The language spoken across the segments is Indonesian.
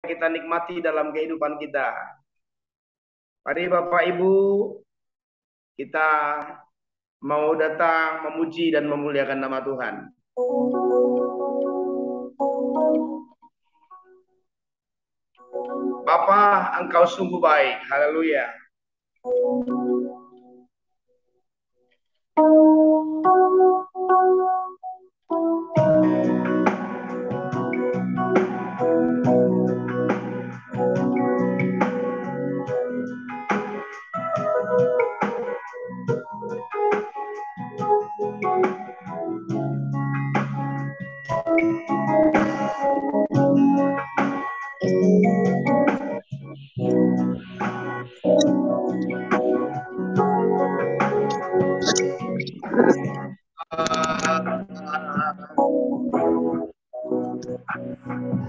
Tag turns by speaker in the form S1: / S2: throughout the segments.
S1: kita nikmati dalam kehidupan kita. Mari Bapak Ibu, kita mau datang memuji dan memuliakan nama Tuhan. Bapa, Engkau sungguh baik. Haleluya.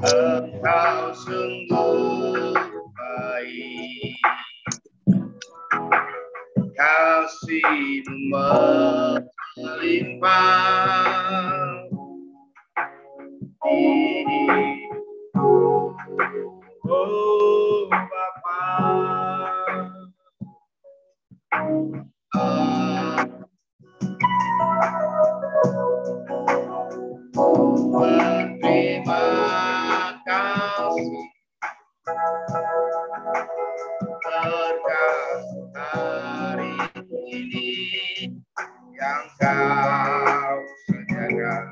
S1: Engkau sungguh baik, kasih-Mu melimpah. Oh Bapa, berterima kasih berkat hari ini yang Kau sediakan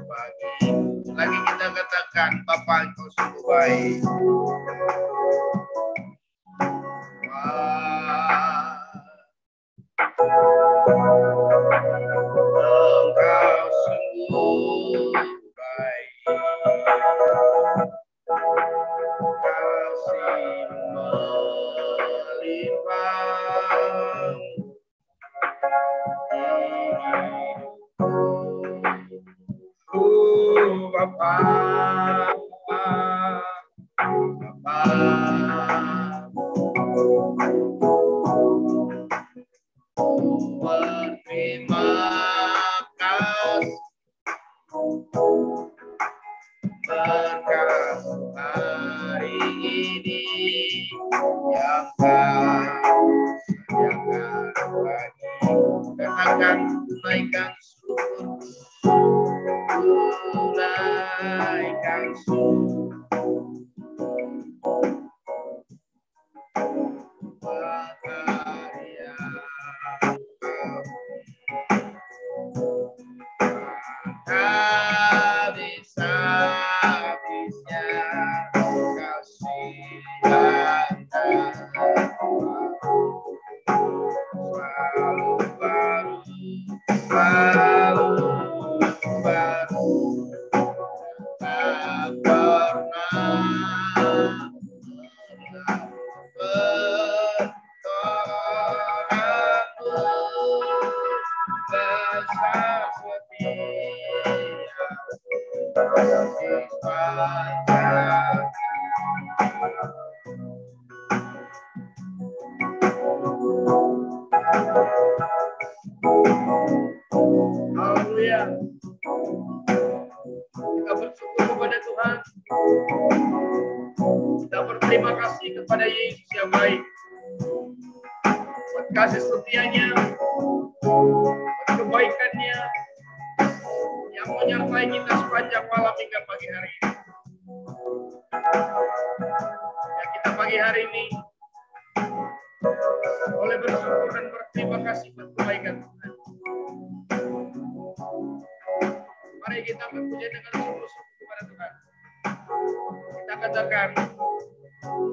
S1: bagi. Lagi kita katakan, Bapa, Engkau sungguh baik. Engkau sungguh baik, kasih-Mu melimpah. Bapa, Bapa, berterima kasih berkat hari ini yang Kau sediakan bagi. Katakan, tunaikan syukur, tunaikan syukur. Bahagia habis-habisnya kasih Anda selalu baru, selalu baru, tak pernah Haleluya. Kita bersyukur kepada Tuhan. Kita berterima kasih kepada Yesus yang baik. Buat kasih setianya, buat kebaikannya yang menyertai kita sepanjang malam hingga pagi hari ini. Ya, kita pagi hari ini boleh bersyukur dan berterima kasih buat kebaikan Tuhan. Mari kita berpuji dengan sungguh-sungguh kepada Tuhan. Kita katakan,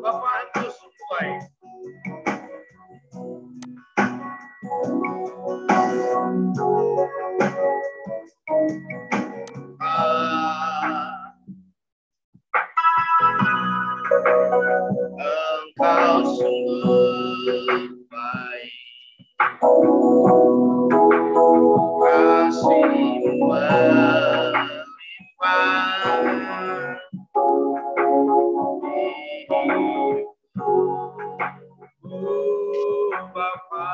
S1: Bapa, Engkau sungguh baik. Engkau sungguh baik, kasih-Mu melimpah. Bapa,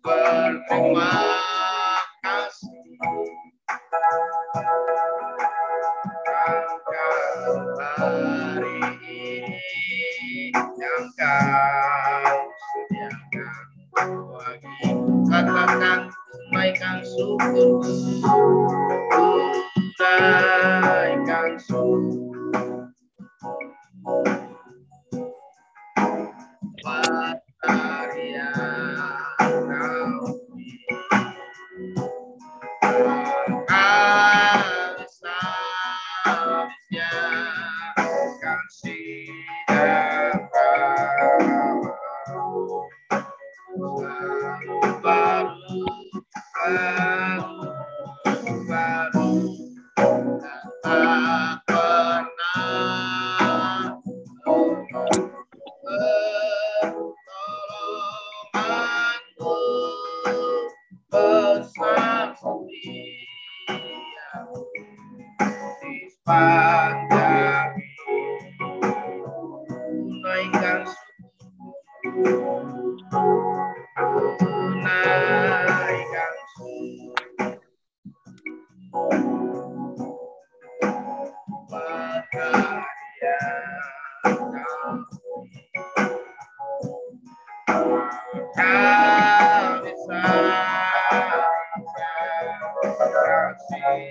S1: berterima tunaikan syukurku, tunaikan syukur. Berkarya Kau habis-habisnya kasih dan baru tak pernah pertolonganmu besar setia di sepanjang tunaikan tunaikan berkarya Kau bisa kasih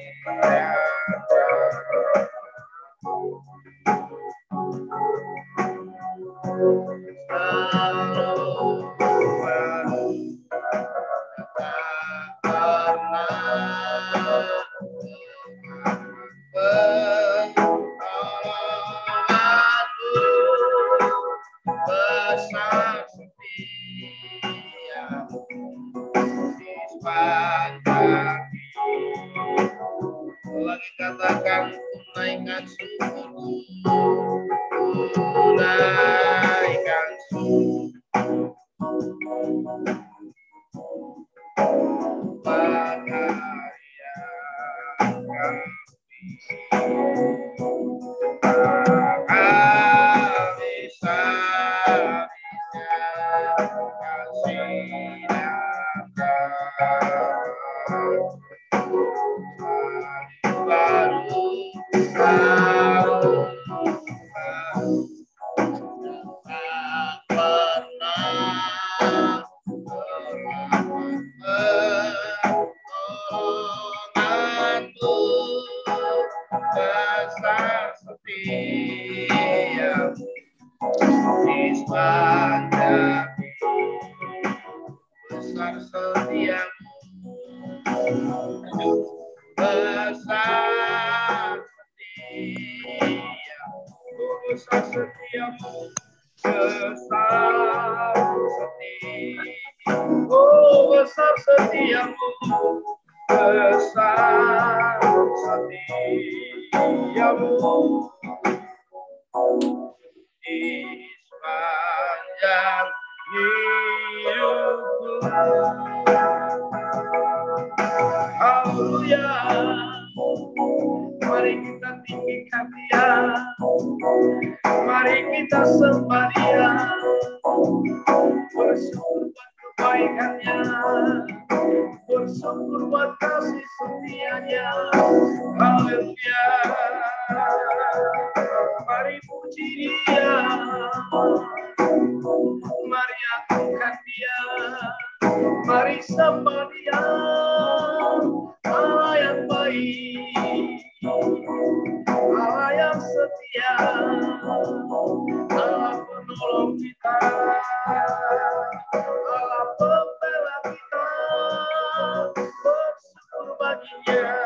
S1: besar setia di sepanjang lagi katakan tunaikan syukurku, tunaikan syukur. Berkarya besar setia di sepanjang besar setiamu, besar setia, besar setiamu, besar setia, oh besar setiamu, besar setiamu di sepanjang hidupku. Haleluya, mari kita tinggikan Dia, mari kita sembah Dia, bersyukur buat kebaikannya, bersyukur buat kasih setianya. Haleluya, mari puji Dia, mari agungkan Dia, mari sembah Dia, Allah yang baik, Allah yang setia, Allah penolong kita, Allah pembela kita, bersyukur baginya,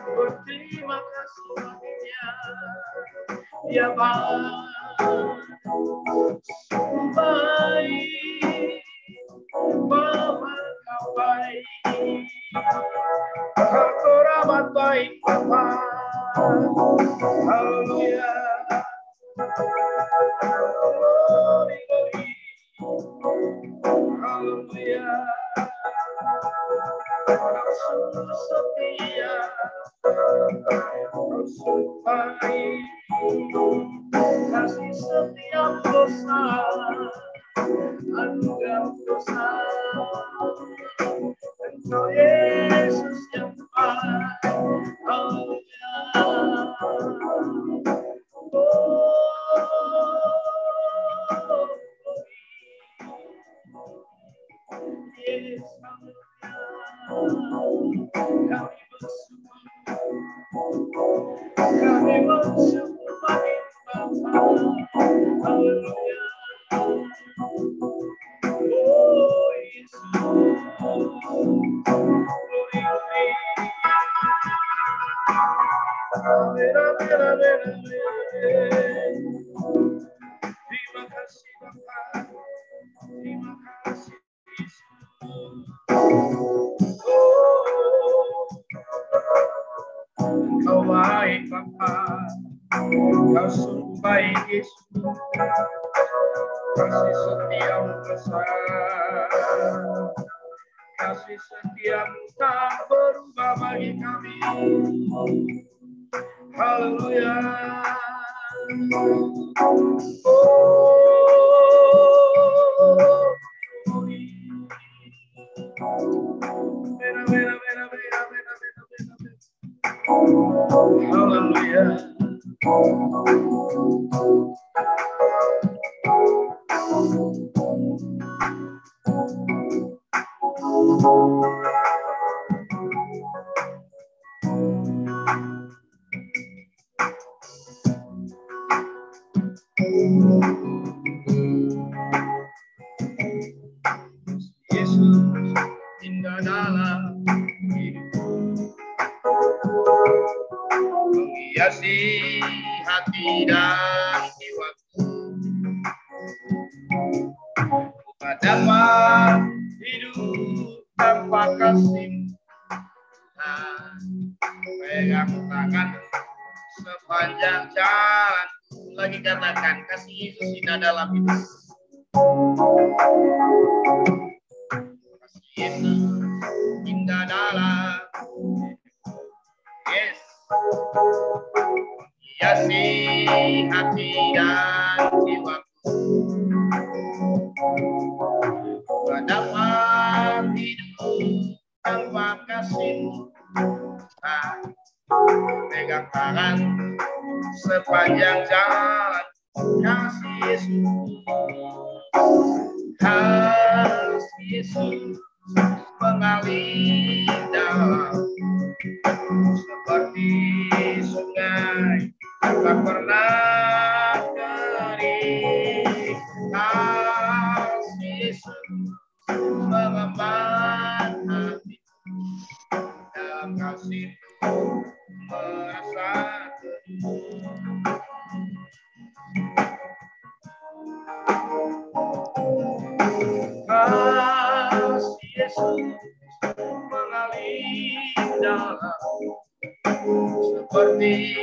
S1: berterima kasih baginya. Dia baik, Bapa Kau baik, Kau rahmat baik Bapa. Haleluya, glory, glory, haleluya. Kau sungguh setia, Kau sungguh baik, kasih setiap besar, anugerah besar. Engkau Yesus yang baik. Haleluya. Yes, haleluya. Kami bersyukur bagi Bapa. Haleluya. Oh Yesus. Terima kasih Bapa. Terima kasih Yesus. Kau baik Bapa, Kau sungguh baik Yesus. Kasih setiamu besar, kasih setiamu tak berubah bagi kami. Haleluya. Haleluya. Yesus indah dalam hidupku, menghiasi hati dan jiwaku. Tak dapat hidup tanpa kasih Tuhan. Pegang tangan sepanjang jalan. Lagi katakan kasih Yesus indah dalam hidup. Kasih Yesus indah dalam. Yes. Hiasi hati dan jiwaku. Tak dapat hidup tanpa kasih Tuhan. Pegang tangan sepanjang jalan. Kasih Yesus, kasih Yesus mengalir dalam seperti sungai tak pernah kering. Kasih Yesus mengembang hati, dalam kasih-Mu merasa kasih Yesus mengalir dalam seperti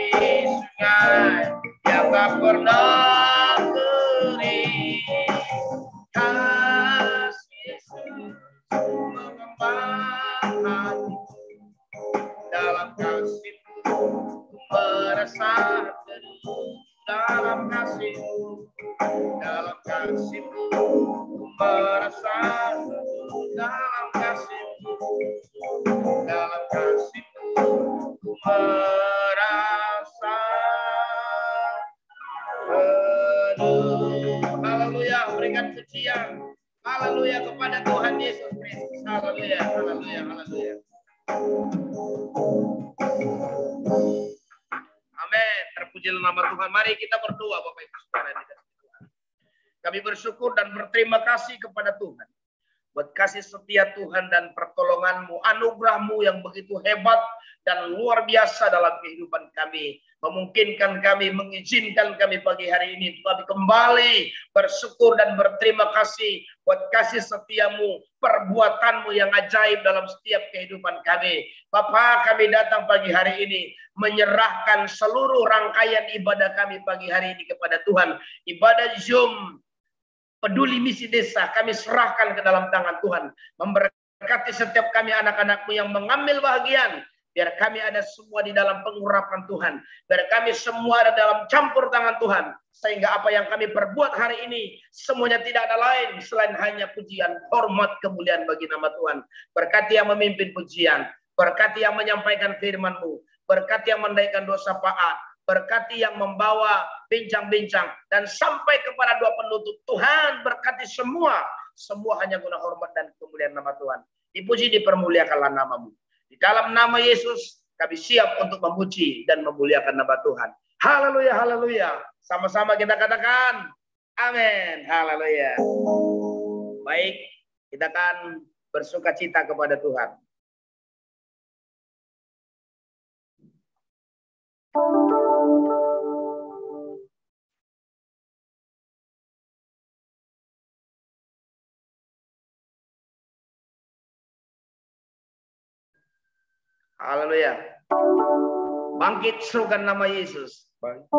S1: sungai yang tak pernah kering. Kasih Yesus mengembang hati, dalam kasih-Mu merasa teduh. Dalam kasih-Mu, dalam kasih-Mu merasa teduh. Dalam kasih-Mu, dalam kasih-Mu merasa teduh. Haleluya, berikan pujian. Haleluya kepada Tuhan Yesus Kristus. Haleluya, haleluya, haleluya. Amin. Terpujilah nama Tuhan. Mari kita berdoa Bapak Ibu Saudara di dalam Tuhan. Kami bersyukur dan berterima kasih kepada Tuhan buat kasih setia Tuhan dan pertolongan-Mu, anugerah-Mu yang begitu hebat dan luar biasa dalam kehidupan kami. Memungkinkan kami, mengizinkan kami pagi hari ini untuk kami kembali bersyukur dan berterima kasih buat kasih setia-Mu, perbuatan-Mu yang ajaib dalam setiap kehidupan kami. Bapa, kami datang pagi hari ini menyerahkan seluruh rangkaian ibadah kami pagi hari ini kepada Tuhan. Ibadah Zoom Peduli Misi Desa kami serahkan ke dalam tangan Tuhan. Memberkati setiap kami anak-anak-Mu yang mengambil bagian. Biar kami ada semua di dalam pengurapan Tuhan. Biar kami semua ada dalam campur tangan Tuhan. Sehingga apa yang kami perbuat hari ini semuanya tidak ada lain selain hanya pujian, hormat, kemuliaan bagi nama Tuhan. Berkati yang memimpin pujian. Berkati yang menyampaikan firman-Mu. Berkati yang menaikkan dosa Paat. Berkati yang membawa bincang-bincang dan sampai kepada doa penutup. Tuhan berkati semua semua hanya guna hormat dan kemuliaan nama Tuhan. Dipuji, dipermuliakanlah namamu. Di dalam nama Yesus, kami siap untuk memuji dan memuliakan nama Tuhan. Haleluya, haleluya. Sama-sama kita katakan, amin, haleluya. Baik, kita akan bersuka cita kepada Tuhan. Haleluya. Bangkit serukan nama Yesus. Bangkit.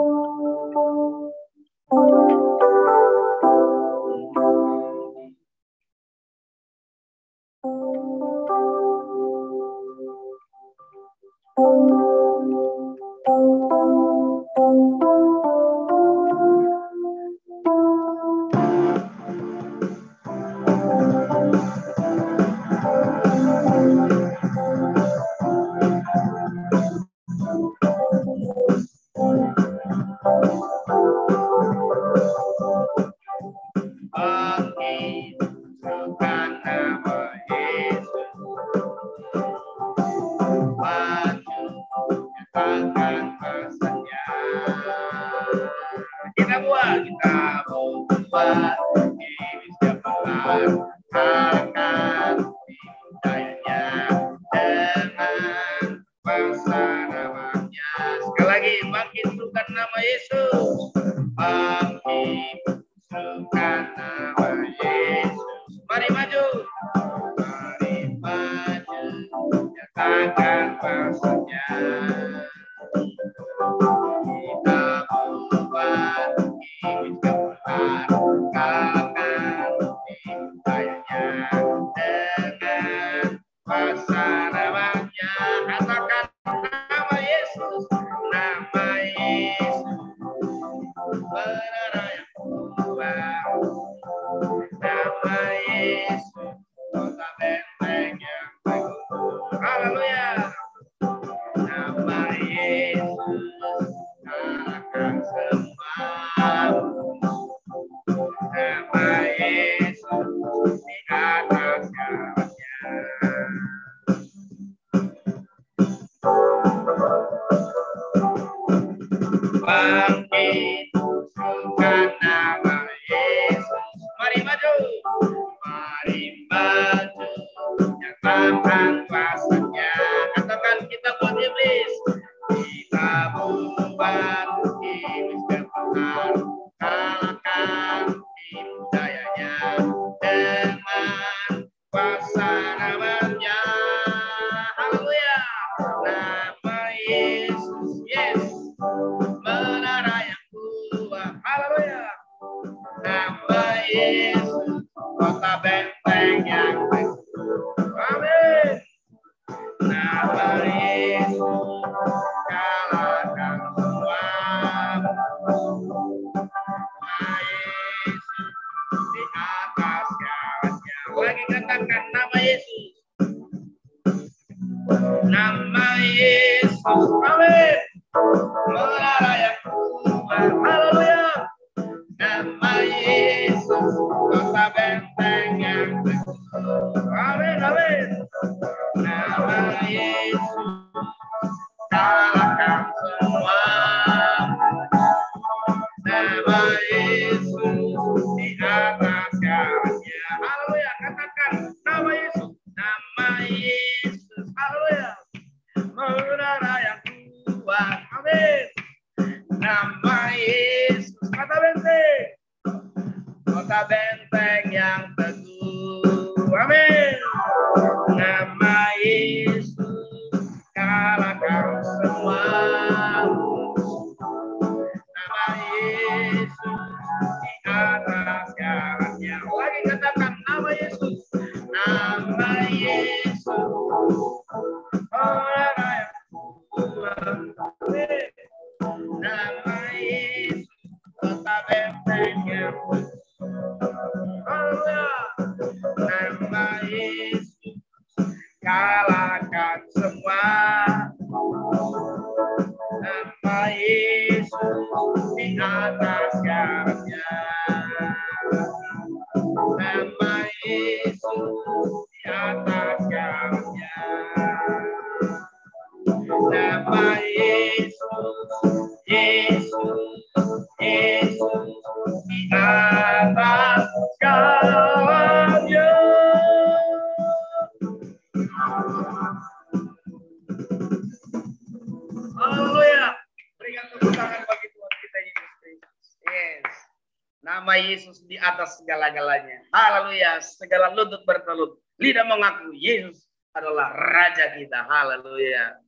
S1: nama Yesus di atas segala-galanya. Haleluya. Segala lutut bertelut. Lidah mengaku Yesus adalah Raja kita. Haleluya.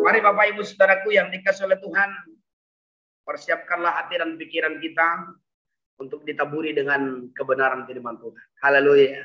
S1: Mari Bapak Ibu Saudaraku yang dikasihi oleh Tuhan, persiapkanlah hati dan pikiran kita untuk ditaburi dengan kebenaran firman Tuhan. Haleluya.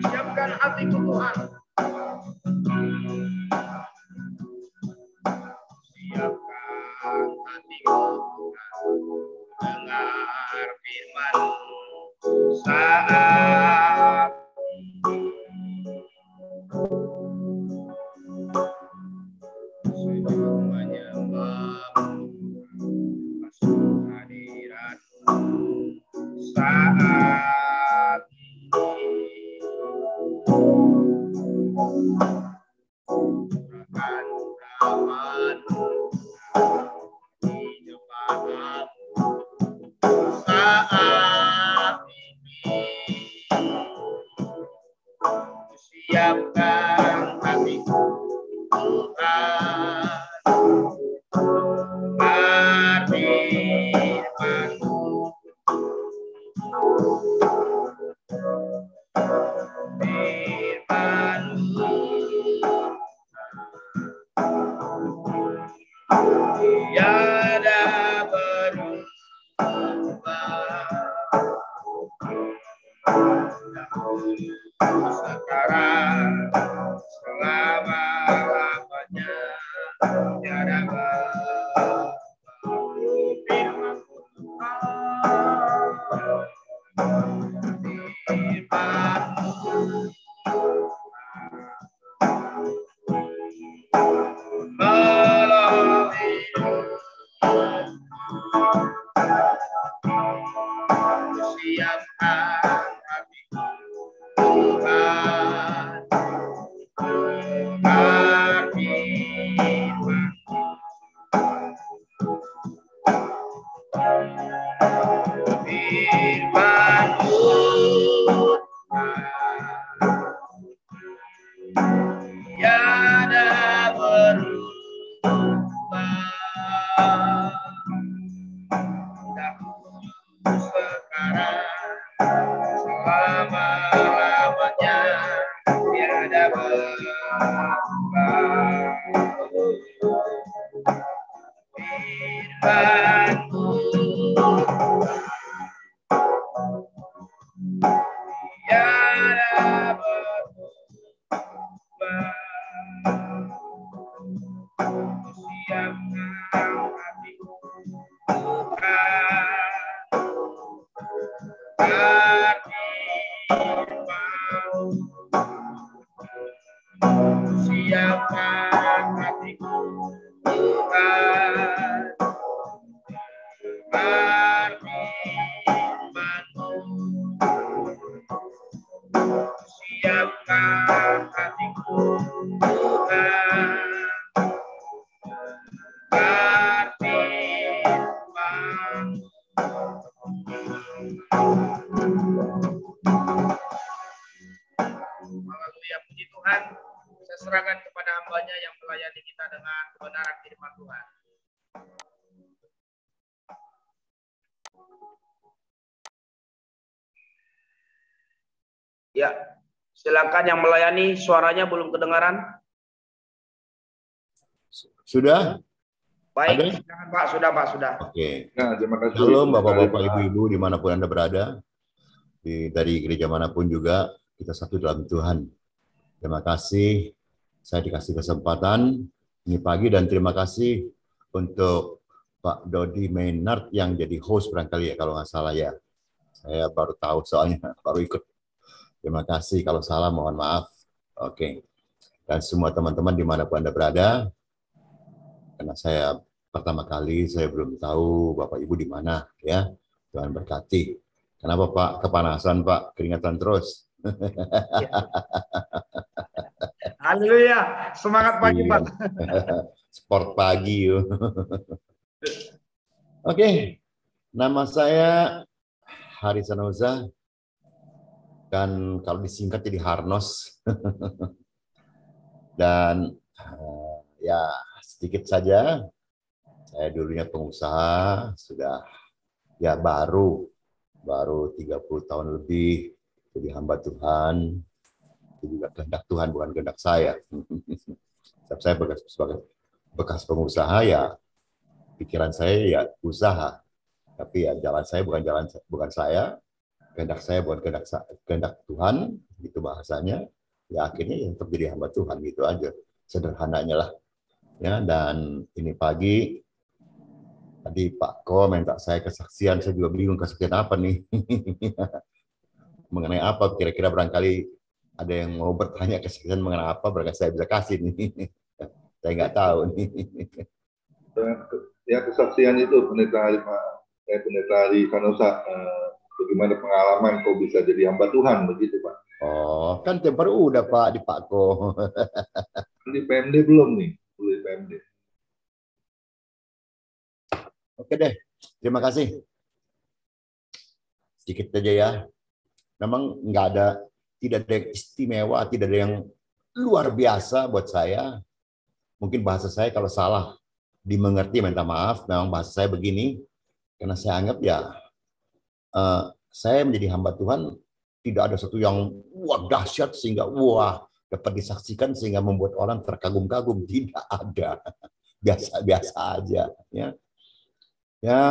S1: Siapkan hatiku Tuhan. Siapkan hatiku Tuhan. Dengar firman saat sujud menyembahmu, masuk hadiratmu saat ini. Curahkan urapanmu di jemaatmu saat ini. Siapkan hatiku Tuhan, firman-Mu. Firman-Mu tiada berubah, dahulu, sekarang, selama-lamanya, tiada berubah. Firman-Mu siapkan hatiku Tuhan, dengar firman-Mu. Firman-Mu tiada berubah, dahulu, sekarang, selama-lamanya, tiada berubah. Firman-Mu tiada berubah. Siapkan hatiku Tuhan, firman-Mu. Siapkan hatiku Tuhan, dengar firman-Mu. Siapkan hatiku Tuhan, dengar firman-Mu. Haleluya, puji Tuhan. Saya serahkan kepada hamba-Nya yang melayani kita dengan kebenaran firman Tuhan. Ya, silakan yang melayani, suaranya belum kedengaran.
S2: Sudah?
S1: Baik, silakan Pak, sudah Pak, sudah.
S2: Oke.
S3: Nah, terima kasih.
S2: Shalom Bapak-Bapak, Ibu-Ibu dimanapun Anda berada. Dari gereja manapun juga, kita satu dalam Tuhan. Terima kasih, saya dikasih kesempatan ini pagi dan terima kasih untuk Pak Dodi Maynard yang jadi host barangkali ya kalau nggak salah ya. Saya baru tahu soalnya baru ikut. Terima kasih kalau salah mohon maaf. Oke. Dan semua teman-teman dimanapun Anda berada, karena saya pertama kali saya belum tahu Bapak Ibu di mana ya. Tuhan berkati. Kenapa Pak? Kepanasan Pak, keringatan terus.
S1: Haleluya, semangat pagi Pak.
S2: Sport pagi yuk. Oke, nama saya Haris Sanoza dan kalau disingkat jadi Harnos. Dan ya sedikit saja, saya dulunya pengusaha, sudah ya baru 30 tahun lebih jadi hamba Tuhan. Itu juga kehendak Tuhan, bukan kehendak saya. Saya bekas pengusaha ya, pikiran saya ya usaha, tapi ya jalan saya bukan saya, kehendak saya bukan kehendak Tuhan, gitu bahasanya. Ya akhirnya yang terjadi hamba Tuhan gitu aja, sederhananya lah. Ya, dan ini pagi tadi Pak Ko minta saya kesaksian, saya juga bingung kesaksian apa nih. Mengenai apa kira-kira, barangkali ada yang mau bertanya kesaksian mengenai apa, barangkali saya bisa kasih nih. Saya nggak tahu nih.
S3: Ya kesaksian itu pendeta Hari Sanosa, bagaimana pengalaman kok bisa jadi hamba Tuhan begitu Pak?
S2: Oh, kan baru udah Pak di Pak Ko.
S3: Di PMD belum nih, belum di PMD.
S2: Oke deh, terima kasih. Sedikit aja ya. Memang tidak ada yang istimewa, tidak ada yang luar biasa buat saya. Mungkin bahasa saya kalau salah dimengerti, minta maaf. Memang bahasa saya begini, karena saya anggap ya saya menjadi hamba Tuhan tidak ada satu yang wah dahsyat sehingga wah dapat disaksikan sehingga membuat orang terkagum-kagum. Tidak ada, biasa-biasa aja. Ya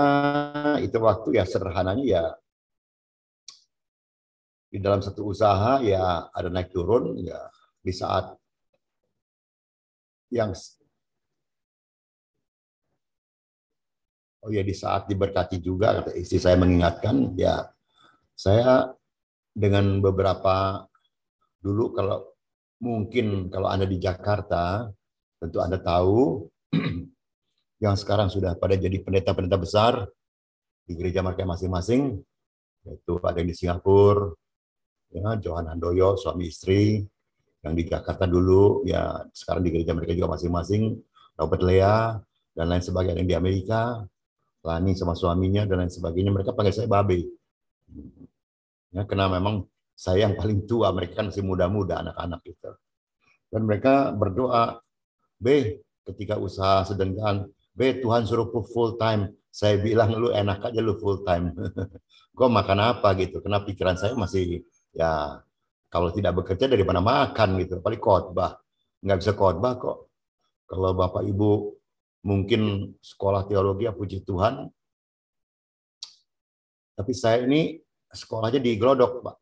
S2: itu waktu ya sederhananya ya. Di dalam satu usaha ya ada naik turun ya, di saat yang di saat diberkati juga, kata istri saya mengingatkan ya, saya dengan beberapa dulu, kalau mungkin kalau Anda di Jakarta tentu Anda tahu yang sekarang sudah pada jadi pendeta-pendeta besar di gereja mereka masing-masing, yaitu ada yang di Singapura ya, Johan Handoyo suami istri, yang di Jakarta dulu ya sekarang di gereja mereka juga masing-masing, Robert Lea dan lain sebagainya, yang di Amerika Lani sama suaminya dan lain sebagainya, mereka panggil saya Babe ya, karena memang saya yang paling tua, mereka kan masih muda-muda anak-anak gitu, dan mereka berdoa, B ketika usaha sedangkan, B Tuhan suruh full time, saya bilang lu enak aja lu full time. Gue makan apa gitu, karena pikiran saya masih ya kalau tidak bekerja dari mana makan gitu, paling khotbah. Nggak bisa khotbah kok. Kalau Bapak Ibu mungkin sekolah teologi, ya puji Tuhan. Tapi saya ini sekolahnya di Glodok, Pak.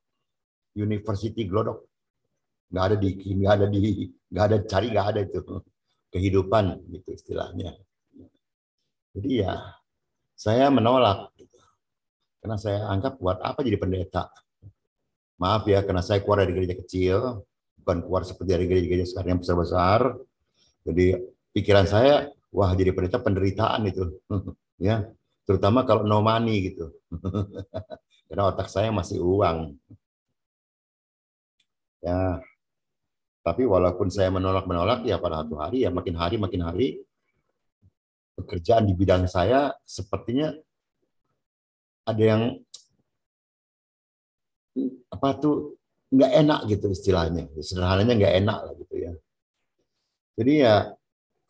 S2: University Glodok. Nggak ada itu. Kehidupan gitu istilahnya. Jadi ya saya menolak. Gitu. Karena saya anggap buat apa jadi pendeta. Maaf ya, karena saya keluar dari gereja kecil, bukan keluar seperti dari gereja-gereja sekarang yang besar-besar. Jadi pikiran saya, wah jadi pendeta penderitaan itu, ya, terutama kalau no money gitu, karena otak saya masih uang. Ya, tapi walaupun saya menolak ya pada satu hari ya makin hari pekerjaan di bidang saya sepertinya ada yang apa tuh nggak enak gitu istilahnya, sederhananya nggak enak lah gitu ya. Jadi ya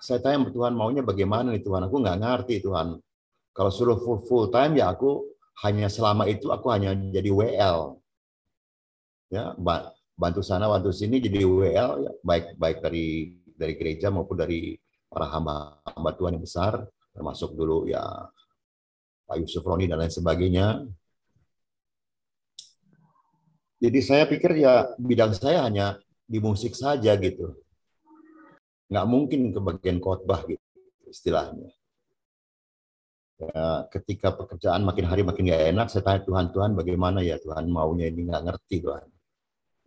S2: saya tanya Tuhan maunya bagaimana nih Tuhan, aku nggak ngerti Tuhan. Kalau suruh full time ya aku hanya selama itu aku hanya jadi WL, ya bantu sana bantu sini jadi WL, ya, baik dari gereja maupun dari para hamba Tuhan yang besar, termasuk dulu ya Pak Yusuf Roni dan lain sebagainya. Jadi saya pikir ya bidang saya hanya di musik saja gitu. Nggak mungkin ke bagian khotbah gitu istilahnya. Ya, ketika pekerjaan makin hari makin gak enak, saya tanya Tuhan, bagaimana ya Tuhan maunya ini, nggak ngerti Tuhan.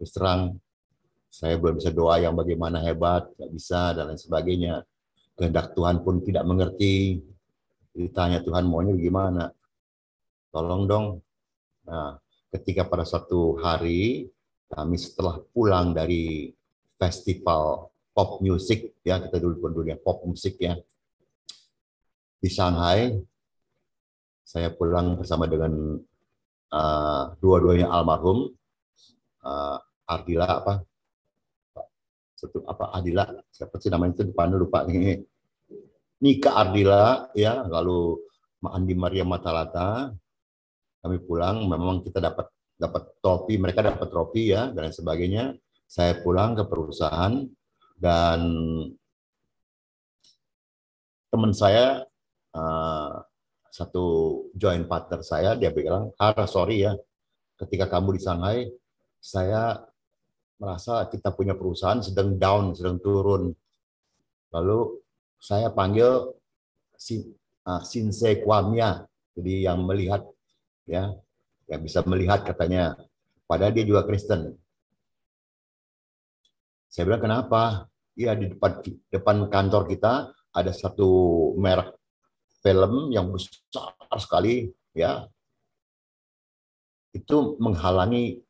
S2: Terus terang, saya belum bisa doa yang bagaimana hebat, nggak bisa, dan lain sebagainya. Kehendak Tuhan pun tidak mengerti. Ditanya Tuhan maunya bagaimana, tolong dong. Nah, ketika pada suatu hari, kami setelah pulang dari festival pop music, ya kita dulu dunia pop musik ya, di Shanghai, saya pulang bersama dengan dua-duanya almarhum, Ardila Ardila siapa sih namanya itu depannya lupa nih, Nika Ardila ya, lalu Andi Maria Matalata. Kami pulang, memang kita dapat trofi, mereka dapat trofi ya dan lain sebagainya. Saya pulang ke perusahaan dan teman saya, satu joint partner saya, dia bilang, sorry ya, ketika kamu di Shanghai, saya merasa kita punya perusahaan sedang down, sedang turun. Lalu saya panggil Shinsei Kwamya, jadi yang melihat ya, yang bisa melihat katanya. Padahal dia juga Kristen. Saya bilang kenapa? Iya, di depan kantor kita ada satu merek film yang besar sekali ya. Itu menghalangi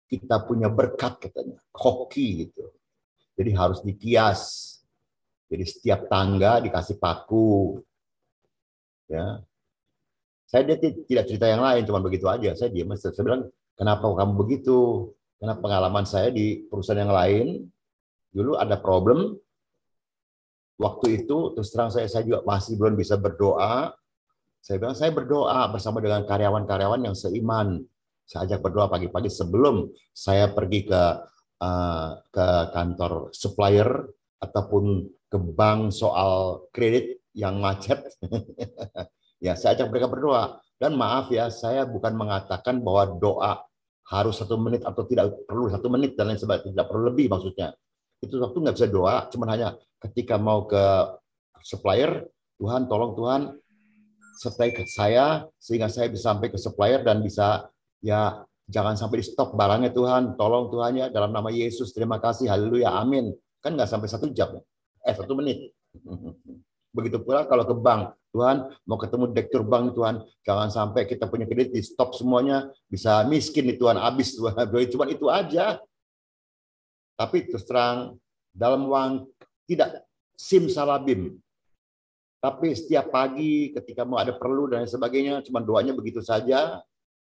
S2: kita punya berkat katanya. Hoki gitu. Jadi harus dikias. Jadi setiap tangga dikasih paku. Ya. Dia tidak cerita yang lain, cuma begitu aja. Saya diam. Saya bilang, kenapa kamu begitu? Karena pengalaman saya di perusahaan yang lain, dulu ada problem. Waktu itu, terus terang saya juga masih belum bisa berdoa. Saya bilang, saya berdoa bersama dengan karyawan-karyawan yang seiman. Saya ajak berdoa pagi-pagi sebelum saya pergi ke kantor supplier ataupun ke bank soal kredit yang macet. Ya, saya ajak mereka berdoa. Dan maaf ya, saya bukan mengatakan bahwa doa harus 1 menit atau tidak perlu 1 menit dan lain sebagainya, tidak perlu lebih maksudnya. Itu waktu nggak bisa doa, cuman hanya ketika mau ke supplier, Tuhan tolong Tuhan sertai saya sehingga saya bisa sampai ke supplier dan bisa ya jangan sampai di stop barangnya Tuhan, tolong Tuhan ya dalam nama Yesus, terima kasih, haleluya, amin. Kan nggak sampai 1 jam, 1 menit. Begitu pula kalau ke bank, Tuhan mau ketemu direktur bank Tuhan, jangan sampai kita punya kredit di stop semuanya, bisa miskin nih Tuhan, habis Tuhan. Cuma itu aja. Tapi terus terang dalam uang tidak simsalabim. Tapi setiap pagi ketika mau ada perlu dan sebagainya, cuma doanya begitu saja.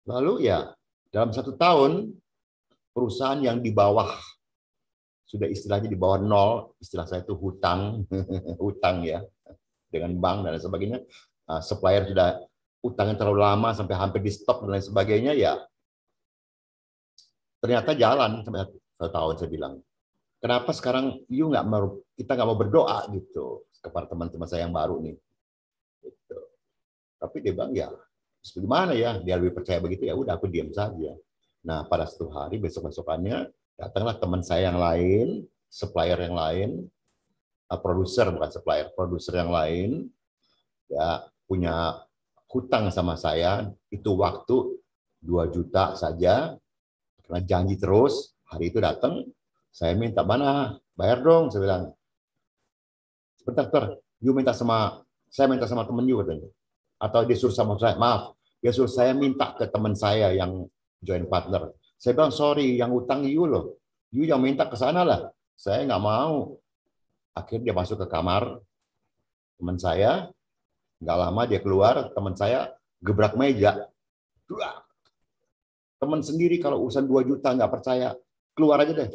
S2: Lalu ya dalam 1 tahun perusahaan yang di bawah sudah istilahnya di bawah 0, istilah saya itu hutang, hutang ya dengan bank dan sebagainya. Supplier sudah utangnya terlalu lama sampai hampir di stop dan lain sebagainya ya. Ternyata jalan sampai 1 tahun saya bilang. Kenapa sekarang kita nggak mau berdoa gitu kepada teman-teman saya yang baru nih. Gitu. Tapi dia bilang ya, gimana ya? Dia lebih percaya begitu ya. Udah aku diam saja. Nah pada suatu hari besok-besokannya datanglah teman saya yang lain, supplier yang lain, produser bukan supplier, produser yang lain, ya punya hutang sama saya itu waktu 2 juta saja. Karena janji terus, hari itu datang, saya minta mana bayar dong, saya bilang. Sebentar, saya minta sama temen you katanya. Atau dia suruh sama saya, maaf, dia suruh saya minta ke teman saya yang joint partner. Saya bilang, sorry, yang utang you loh. You yang minta ke sana lah. Saya nggak mau. Akhirnya dia masuk ke kamar teman saya. Nggak lama dia keluar, teman saya gebrak meja. Teman sendiri kalau urusan 2 juta nggak percaya, keluar aja deh.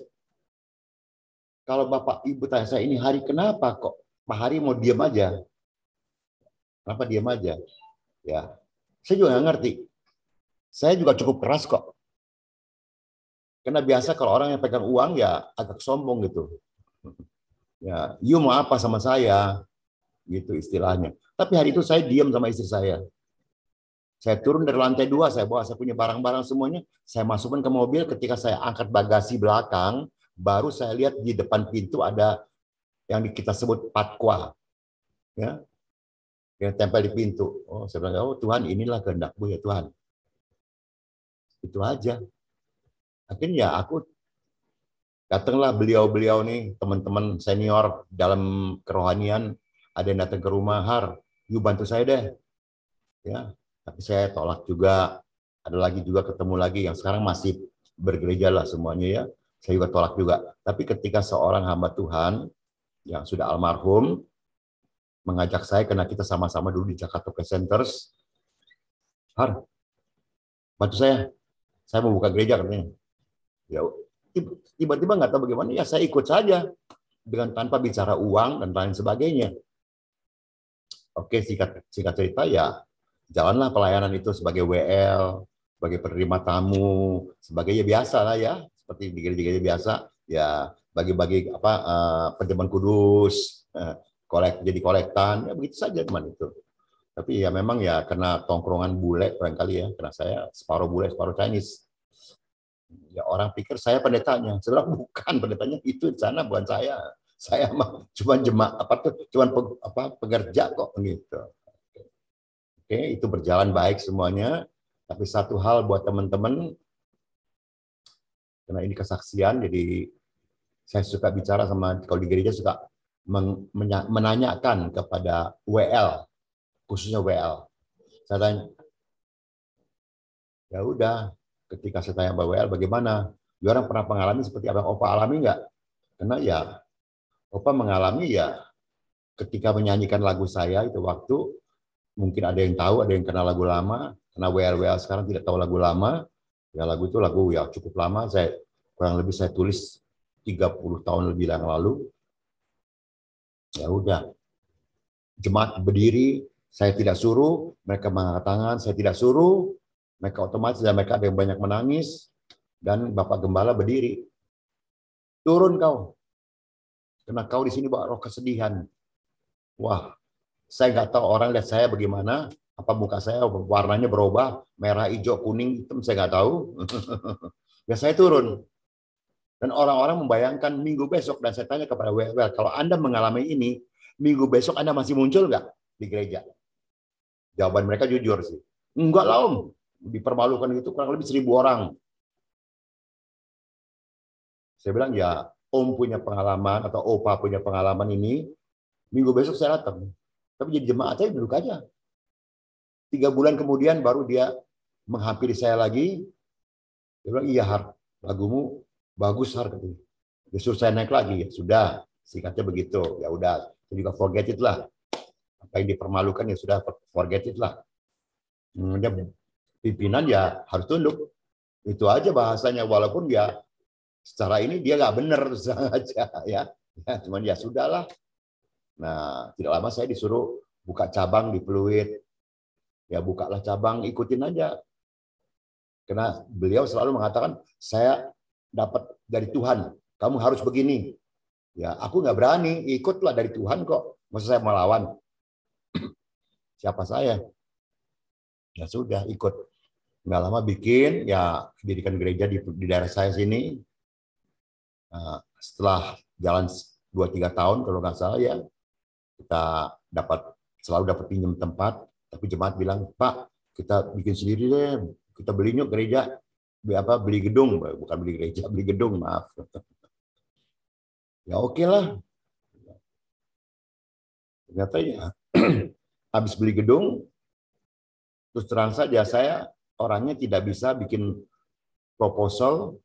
S2: Kalau Bapak Ibu tanya saya, ini hari kenapa kok Pak Hari mau diam aja? Kenapa diam aja? Ya, saya juga nggak ngerti. Saya juga cukup keras kok. Karena biasa kalau orang yang pegang uang ya agak sombong gitu. Ya, you mau apa sama saya? Gitu istilahnya. Tapi hari itu saya diam sama istri saya. Saya turun dari lantai 2, saya bawa saya punya barang-barang semuanya, saya masukkan ke mobil. Ketika saya angkat bagasi belakang, baru saya lihat di depan pintu ada yang kita sebut patwa. Ya. yang tempel di pintu. Oh, saya bilang, oh Tuhan, inilah kehendak-Mu ya Tuhan. Itu aja. Akhirnya aku datanglah beliau-beliau nih, teman-teman senior dalam kerohanian, ada yang datang ke rumah, Har, yuk bantu saya deh. Ya, tapi saya tolak juga. Ada lagi juga ketemu lagi yang sekarang masih bergereja lah semuanya ya. Saya juga tolak juga. Tapi ketika seorang hamba Tuhan yang sudah almarhum mengajak saya, karena kita sama-sama dulu di Jakarta Presenters, Har, bantu saya mau buka gereja katanya. Ya, tiba-tiba nggak tahu bagaimana, ya saya ikut saja dengan tanpa bicara uang dan lain sebagainya. Oke, singkat cerita ya, jalanlah pelayanan itu sebagai WL, sebagai penerima tamu, sebagai ya biasa lah ya, seperti di gereja-gereja biasa, ya bagi-bagi perjamuan kudus, jadi kolektan, ya begitu saja teman itu. Tapi ya memang ya karena tongkrongan bule barangkali ya, karena saya separuh bule, separuh Chinese. Ya orang pikir saya pendetanya, sebenarnya bukan pendetanya, itu di sana bukan saya. Saya cuma pekerja kok gitu. Oke, itu berjalan baik semuanya. Tapi satu hal buat teman-teman, karena ini kesaksian, jadi saya suka bicara sama, kalau di gereja suka menanyakan kepada WL, khususnya WL. Saya tanya, ya udah, ketika saya tanya WL bagaimana, dia orang pernah mengalami seperti apa yang Opa alami nggak? Karena ya Opa mengalami ya ketika menyanyikan lagu saya itu waktu, mungkin ada yang tahu, ada yang kenal lagu lama, karena WL sekarang tidak tahu lagu lama, ya lagu itu lagu ya cukup lama, saya kurang lebih saya tulis 30 tahun lebih yang lalu. Ya udah, jemaat berdiri, saya tidak suruh, mereka mengangkat tangan, saya tidak suruh, mereka otomatis, dan mereka ada yang banyak menangis, dan Bapak Gembala berdiri, turun kau, karena kau di sini bawa roh kesedihan. Wah, saya nggak tahu orang lihat saya bagaimana, apa muka saya warnanya berubah, merah, hijau, kuning, hitam, saya nggak tahu. Ya saya turun. Dan orang-orang membayangkan minggu besok, dan saya tanya kepada WL, kalau Anda mengalami ini, minggu besok Anda masih muncul nggak di gereja? Jawaban mereka jujur sih. Enggak lah Om, dipermalukan itu kurang lebih 1.000 orang. Saya bilang ya, Om punya pengalaman atau Opa punya pengalaman ini, minggu besok saya datang. Tapi jadi jemaat saya duduk aja. 3 bulan kemudian baru dia menghampiri saya lagi. Dia bilang, iya Har, lagumu bagus Har. Dia suruh saya naik lagi. Ya sudah, singkatnya begitu. Ya udah, saya juga forget it lah. Apa yang dipermalukan ya sudah, forget it lah. Dia pimpinan ya harus tunduk. Itu aja bahasanya, walaupun ya secara ini dia nggak benar saja ya. Cuman ya sudahlah. Nah, tidak lama saya disuruh buka cabang di Pluit. Ya bukalah cabang, ikutin aja. Karena beliau selalu mengatakan, saya dapat dari Tuhan, kamu harus begini. Ya, aku nggak berani, ikutlah dari Tuhan kok. Masa saya melawan? Siapa saya? Ya sudah, ikut. Nggak lama bikin, ya dirikan gereja di daerah saya sini. Setelah jalan 2-3 tahun, kalau nggak salah ya, kita selalu dapat pinjam tempat, tapi jemaat bilang, Pak, kita bikin sendiri deh, kita beli yuk gereja, beli gedung, bukan beli gereja, beli gedung, maaf. Ya oke lah. Ternyata ya, habis beli gedung, terus terang saja saya orangnya tidak bisa bikin proposal,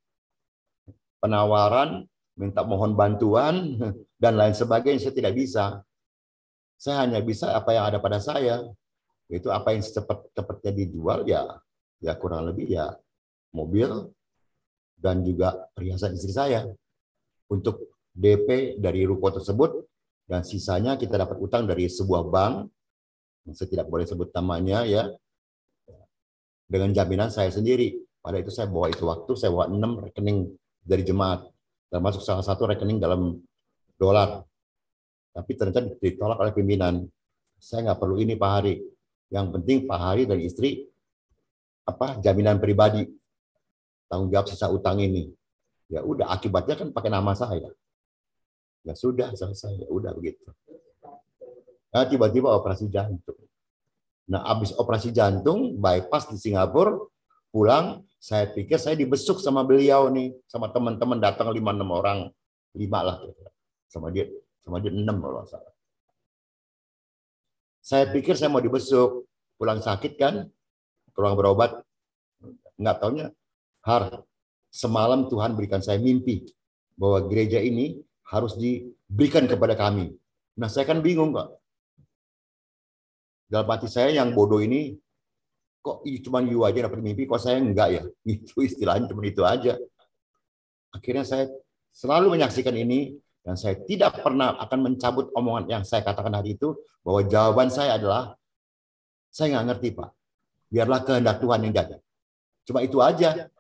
S2: penawaran, minta mohon bantuan, dan lain sebagainya, saya tidak bisa. Saya hanya bisa apa yang ada pada saya. Itu apa yang cepat-cepatnya dijual, ya kurang lebih ya mobil dan juga perhiasan istri saya. Untuk DP dari ruko tersebut, dan sisanya kita dapat utang dari sebuah bank, saya tidak boleh sebut namanya ya, dengan jaminan saya sendiri. Pada itu saya bawa itu waktu, saya bawa 6 rekening dari jemaat, termasuk salah satu rekening dalam dolar. Tapi ternyata ditolak oleh pimpinan. Saya nggak perlu ini Pak Hari. Yang penting Pak Hari dan istri jaminan pribadi, tanggung jawab sisa utang ini. Ya udah, akibatnya kan pakai nama saya. Ya sudah, selesai. Ya udah begitu. Nah, tiba-tiba operasi jantung. Nah, habis operasi jantung, bypass di Singapura, pulang, saya pikir saya dibesuk sama beliau nih, sama teman-teman datang 5-6 orang, 5 lah, sama dia 6 kalau nggak salah. Saya pikir saya mau dibesuk, pulang sakit kan, ke ruang berobat, nggak taunya, semalam Tuhan berikan saya mimpi bahwa gereja ini harus diberikan kepada kami. Nah, saya kan bingung kok. Dalam hati saya yang bodoh ini, kok cuma you aja dapat mimpi, kok saya enggak ya? Itu istilahnya cuma itu aja. Akhirnya saya selalu menyaksikan ini, dan saya tidak pernah akan mencabut omongan yang saya katakan hari itu, bahwa jawaban saya adalah, saya nggak ngerti Pak. Biarlah kehendak Tuhan yang jaga. Cuma itu aja.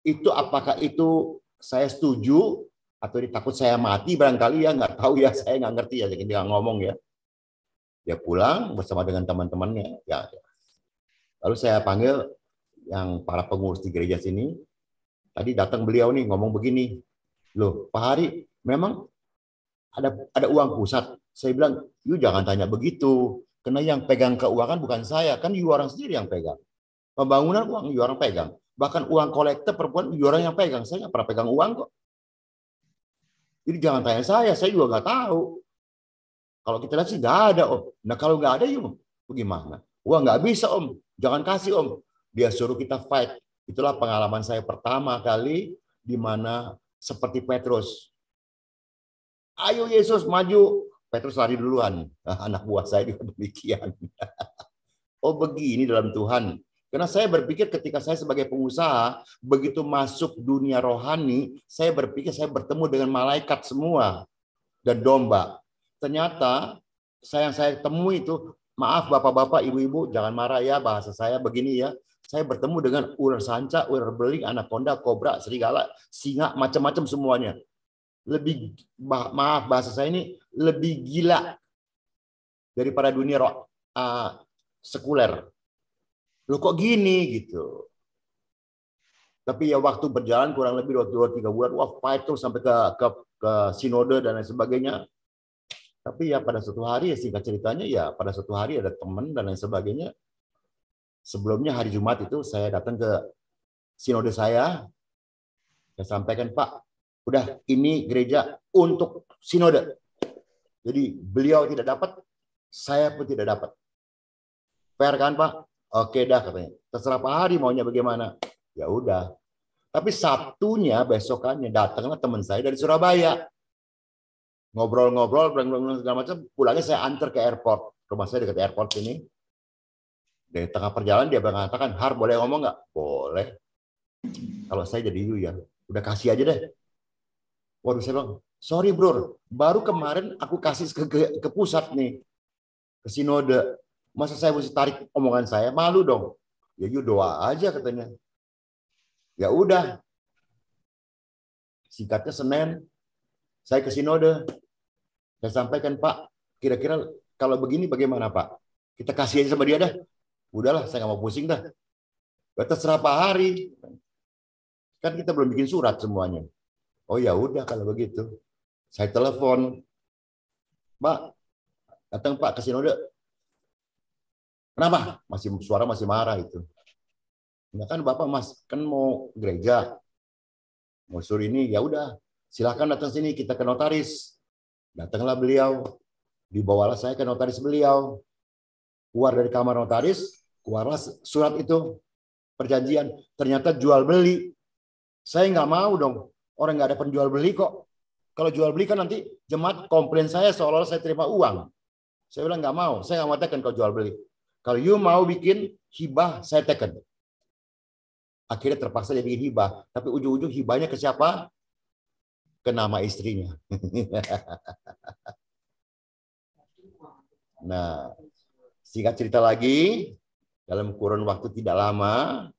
S2: Itu apakah itu saya setuju, atau ditakut saya mati barangkali ya, nggak tahu ya, saya nggak ngerti ya, jadi nggak ngomong ya. Dia pulang bersama dengan teman-temannya. Ya. Lalu saya panggil yang para pengurus di gereja sini. Tadi datang beliau nih ngomong begini. Loh, Pak Hari, memang ada uang pusat. Saya bilang, you jangan tanya begitu. Karena yang pegang keuangan bukan saya. Kan you orang sendiri yang pegang. Pembangunan uang you orang pegang. Bahkan uang kolektor perempuan you orang yang pegang. Saya nggak pernah pegang uang kok. Jadi jangan tanya saya juga nggak tahu. Kalau kita lihat sih nggak ada Om. Nah kalau nggak ada yuk bagaimana? Wah nggak bisa Om, jangan kasih Om. Dia suruh kita fight. Itulah pengalaman saya pertama kali di mana seperti Petrus. Ayo Yesus maju. Petrus lari duluan. Nah, anak buah saya juga demikian. Oh begini dalam Tuhan. Karena saya berpikir ketika saya sebagai pengusaha, begitu masuk dunia rohani, saya berpikir saya bertemu dengan malaikat semua dan domba. Ternyata yang saya temui itu, maaf bapak-bapak, ibu-ibu, jangan marah ya bahasa saya begini ya. Saya bertemu dengan ular sanca, ular beling, anaconda, kobra, serigala, singa, macam-macam semuanya. Maaf bahasa saya ini lebih gila daripada dunia sekuler. Loh kok gini gitu. Tapi ya waktu berjalan kurang lebih 2-3 bulan, wah fight terus sampai ke sinode dan lain sebagainya. Tapi ya pada suatu hari, ya singkat ceritanya, ya pada suatu hari ada teman dan lain sebagainya. Sebelumnya hari Jumat itu saya datang ke sinode saya sampaikan, Pak, udah ini gereja untuk sinode. Jadi beliau tidak dapat, saya pun tidak dapat. Fair kan Pak? Oke dah katanya. Terserah Pak Hari maunya bagaimana. Ya udah. Tapi Sabtunya besokannya datanglah teman saya dari Surabaya. Ngobrol-ngobrol, segala macam. Pulangnya saya antar ke airport. Rumah saya dekat airport ini. Dari tengah perjalanan dia mengatakan, Har boleh ngomong nggak? Boleh. Kalau saya jadi you ya, udah kasih aja deh. Waduh saya bilang, sorry bro, baru kemarin aku kasih ke pusat nih, ke sinode. Masa saya mesti tarik omongan saya? Malu dong. Ya you doa aja katanya. Ya udah. Singkatnya Senin, saya ke sinode. Saya sampaikan, Pak, kira-kira kalau begini bagaimana, Pak? Kita kasih aja sama dia dah. Udahlah, saya nggak mau pusing dah. Terserah Pak Hari. Kan kita belum bikin surat semuanya. Oh ya udah kalau begitu. Saya telepon. Pak, datang Pak ke sinode. Kenapa? Suara masih marah itu. Nah kan Bapak kan mau gereja. Mau suruh ini, ya udah. Silakan datang sini, kita ke notaris. Datanglah beliau, dibawalah saya ke notaris beliau. Keluar dari kamar notaris, keluarlah surat itu, perjanjian. Ternyata jual beli. Saya nggak mau dong, orang nggak ada penjual beli kok. Kalau jual beli kan nanti jemaat komplain saya seolah-olah saya terima uang. Saya bilang nggak mau, saya nggak mau teken kalau jual beli. Kalau you mau bikin hibah, saya teken. Akhirnya terpaksa dia bikin hibah, tapi ujung-ujung hibahnya ke siapa? Ke nama istrinya. Nah, singkat cerita lagi, dalam kurun waktu tidak lama,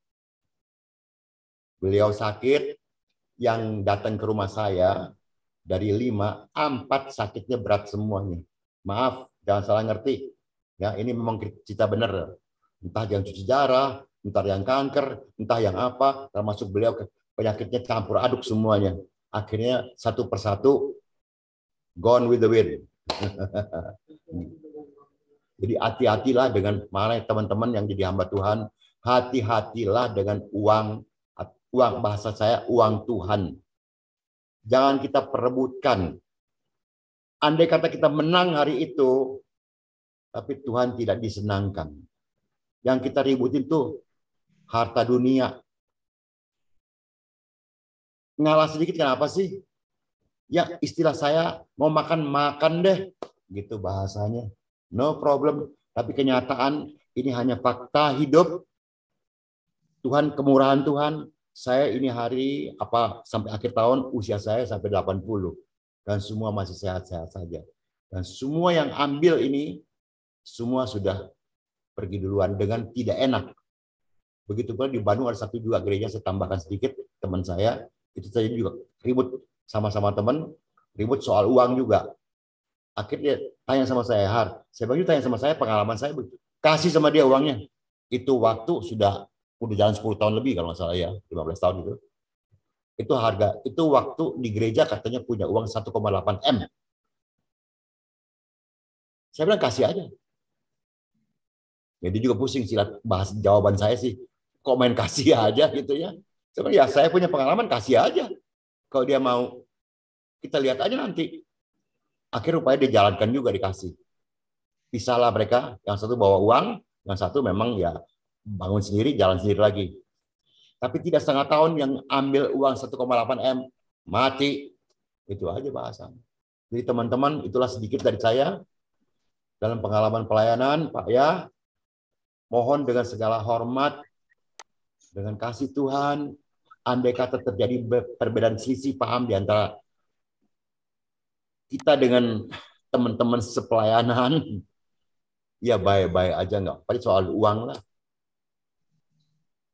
S2: beliau sakit, yang datang ke rumah saya, dari 5, 4 sakitnya berat semuanya. Maaf, jangan salah ngerti. Ya, ini memang cerita benar. Entah yang cuci darah, entah yang kanker, entah yang apa, termasuk beliau penyakitnya campur aduk semuanya. Akhirnya satu persatu gone with the wind. Jadi hati-hatilah dengan mana teman-teman yang jadi hamba Tuhan. Hati-hatilah dengan uang bahasa saya uang Tuhan. Jangan kita perebutkan. Andai kata kita menang hari itu, tapi Tuhan tidak disenangkan. Yang kita ributin tuh harta dunia. Ngalah sedikit kenapa sih? Ya istilah saya mau makan deh. Gitu bahasanya. No problem. Tapi kenyataan ini hanya fakta hidup. Tuhan, kemurahan Tuhan. Saya ini hari sampai akhir tahun usia saya sampai 80. Dan semua masih sehat-sehat saja. Dan semua yang ambil ini semua sudah pergi duluan dengan tidak enak. Begitu pula di Bandung ada 1-2 gereja, saya tambahkan sedikit teman saya. Itu saja juga ribut sama-sama teman. Ribut soal uang juga. Akhirnya tanya sama saya, saya bagi tanya sama saya pengalaman saya, kasih sama dia uangnya. Itu waktu udah jalan 10 tahun lebih kalau nggak salah ya, 15 tahun itu. Itu waktu di gereja katanya punya uang 1,8 M. Saya bilang kasih aja. Jadi juga pusing sih bahas jawaban saya sih. Kok main kasih aja gitu ya. Sebenarnya saya punya pengalaman kasih aja. Kalau dia mau kita lihat aja nanti. Akhirnya rupanya dia jalankan juga dikasih. Pisahlah mereka, yang satu bawa uang, yang satu memang ya bangun sendiri, jalan sendiri lagi. Tapi tidak setengah tahun yang ambil uang 1,8 M, mati. Itu aja bahasan. Jadi teman-teman, itulah sedikit dari saya. Dalam pengalaman pelayanan, Pak ya, mohon dengan segala hormat, dengan kasih Tuhan, andai kata terjadi perbedaan sisi paham di antara kita dengan teman-teman sepelayanan, ya baik-baik aja, nggak pada soal uang lah.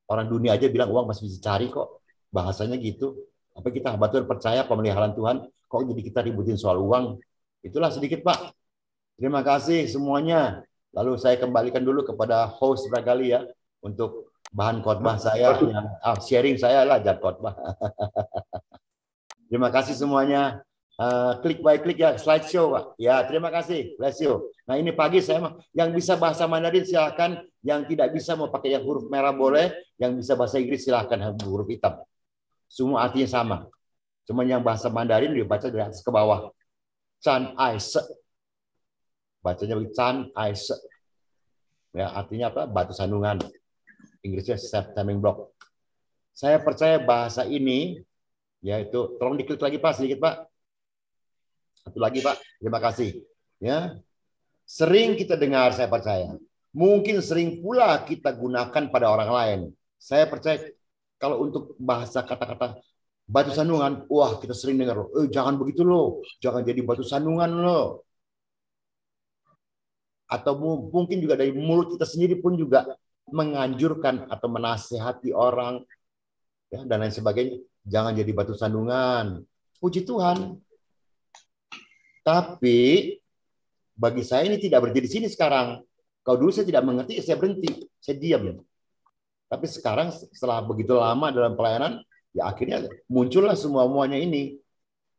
S2: Orang dunia aja bilang uang masih bisa cari kok, bahasanya gitu. Apa kita hamba Tuhan percaya pemeliharaan Tuhan, kok jadi kita ributin soal uang? Itulah sedikit Pak. Terima kasih semuanya. Lalu saya kembalikan dulu kepada host barangkali ya untuk bahan khotbah saya, yang sharing saya lah jangan khotbah. Terima kasih semuanya. Klik by klik ya, slideshow Pak. Ya, terima kasih. Bless you. Nah, ini pagi saya yang bisa bahasa Mandarin silakan, yang tidak bisa mau pakai yang huruf merah boleh, yang bisa bahasa Inggris silakan huruf hitam. Semua artinya sama. Cuma yang bahasa Mandarin dibaca dari atas ke bawah. Chan Ai Se. Bacanya Chan Ai Se. Ya, artinya apa? Batu sandungan. Inggrisnya September block. Saya percaya bahasa ini yaitu, tolong diklik lagi Pak, sedikit Pak. Satu lagi Pak, terima kasih. Ya, sering kita dengar, saya percaya. Mungkin sering pula kita gunakan pada orang lain. Saya percaya kalau untuk bahasa kata-kata batu sandungan, wah kita sering dengar, jangan begitu loh, jangan jadi batu sandungan loh. Atau mungkin juga dari mulut kita sendiri pun juga menganjurkan atau menasehati orang, ya, dan lain sebagainya. Jangan jadi batu sandungan. Puji Tuhan. Tapi bagi saya ini tidak berhenti di sini sekarang. Kalau dulu saya tidak mengerti, saya berhenti, saya diam. Tapi sekarang setelah begitu lama dalam pelayanan, ya akhirnya muncullah semuanya ini.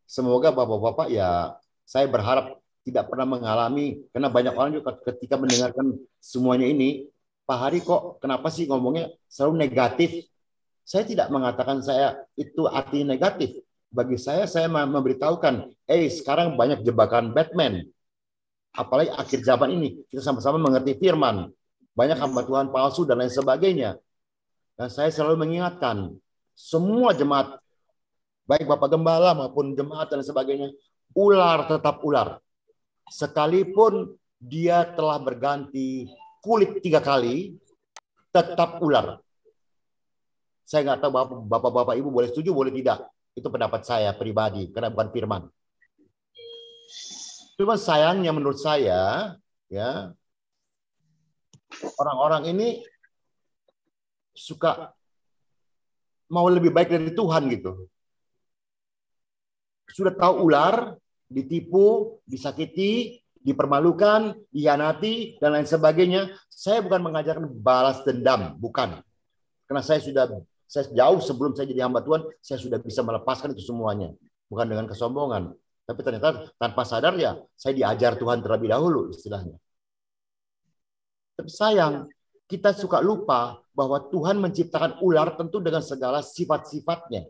S2: Semoga Bapak-Bapak ya, saya berharap tidak pernah mengalami, karena banyak orang juga ketika mendengarkan semuanya ini, Pak Hari kok kenapa sih ngomongnya selalu negatif? Saya tidak mengatakan saya itu artinya negatif. Bagi saya memberitahukan, sekarang banyak jebakan Batman. Apalagi akhir zaman ini, kita sama-sama mengerti firman. Banyak hamba Tuhan palsu dan lain sebagainya. Dan saya selalu mengingatkan, semua jemaat, baik Bapak Gembala maupun jemaat dan sebagainya, ular tetap ular. Sekalipun dia telah berganti kulit 3 kali, tetap ular. Saya nggak tahu Bapak-Bapak Ibu boleh setuju, boleh tidak. Itu pendapat saya pribadi, karena bukan firman. Cuma sayangnya menurut saya, ya, orang-orang ini suka mau lebih baik dari Tuhan gitu. Sudah tahu ular, ditipu, disakiti, dipermalukan, dihianati, dan lain sebagainya. Saya bukan mengajarkan balas dendam, bukan. Karena saya jauh sebelum saya jadi hamba Tuhan, saya sudah bisa melepaskan itu semuanya. Bukan dengan kesombongan. Tapi ternyata tanpa sadar ya saya diajar Tuhan terlebih dahulu istilahnya. Tapi sayang, kita suka lupa bahwa Tuhan menciptakan ular tentu dengan segala sifat-sifatnya.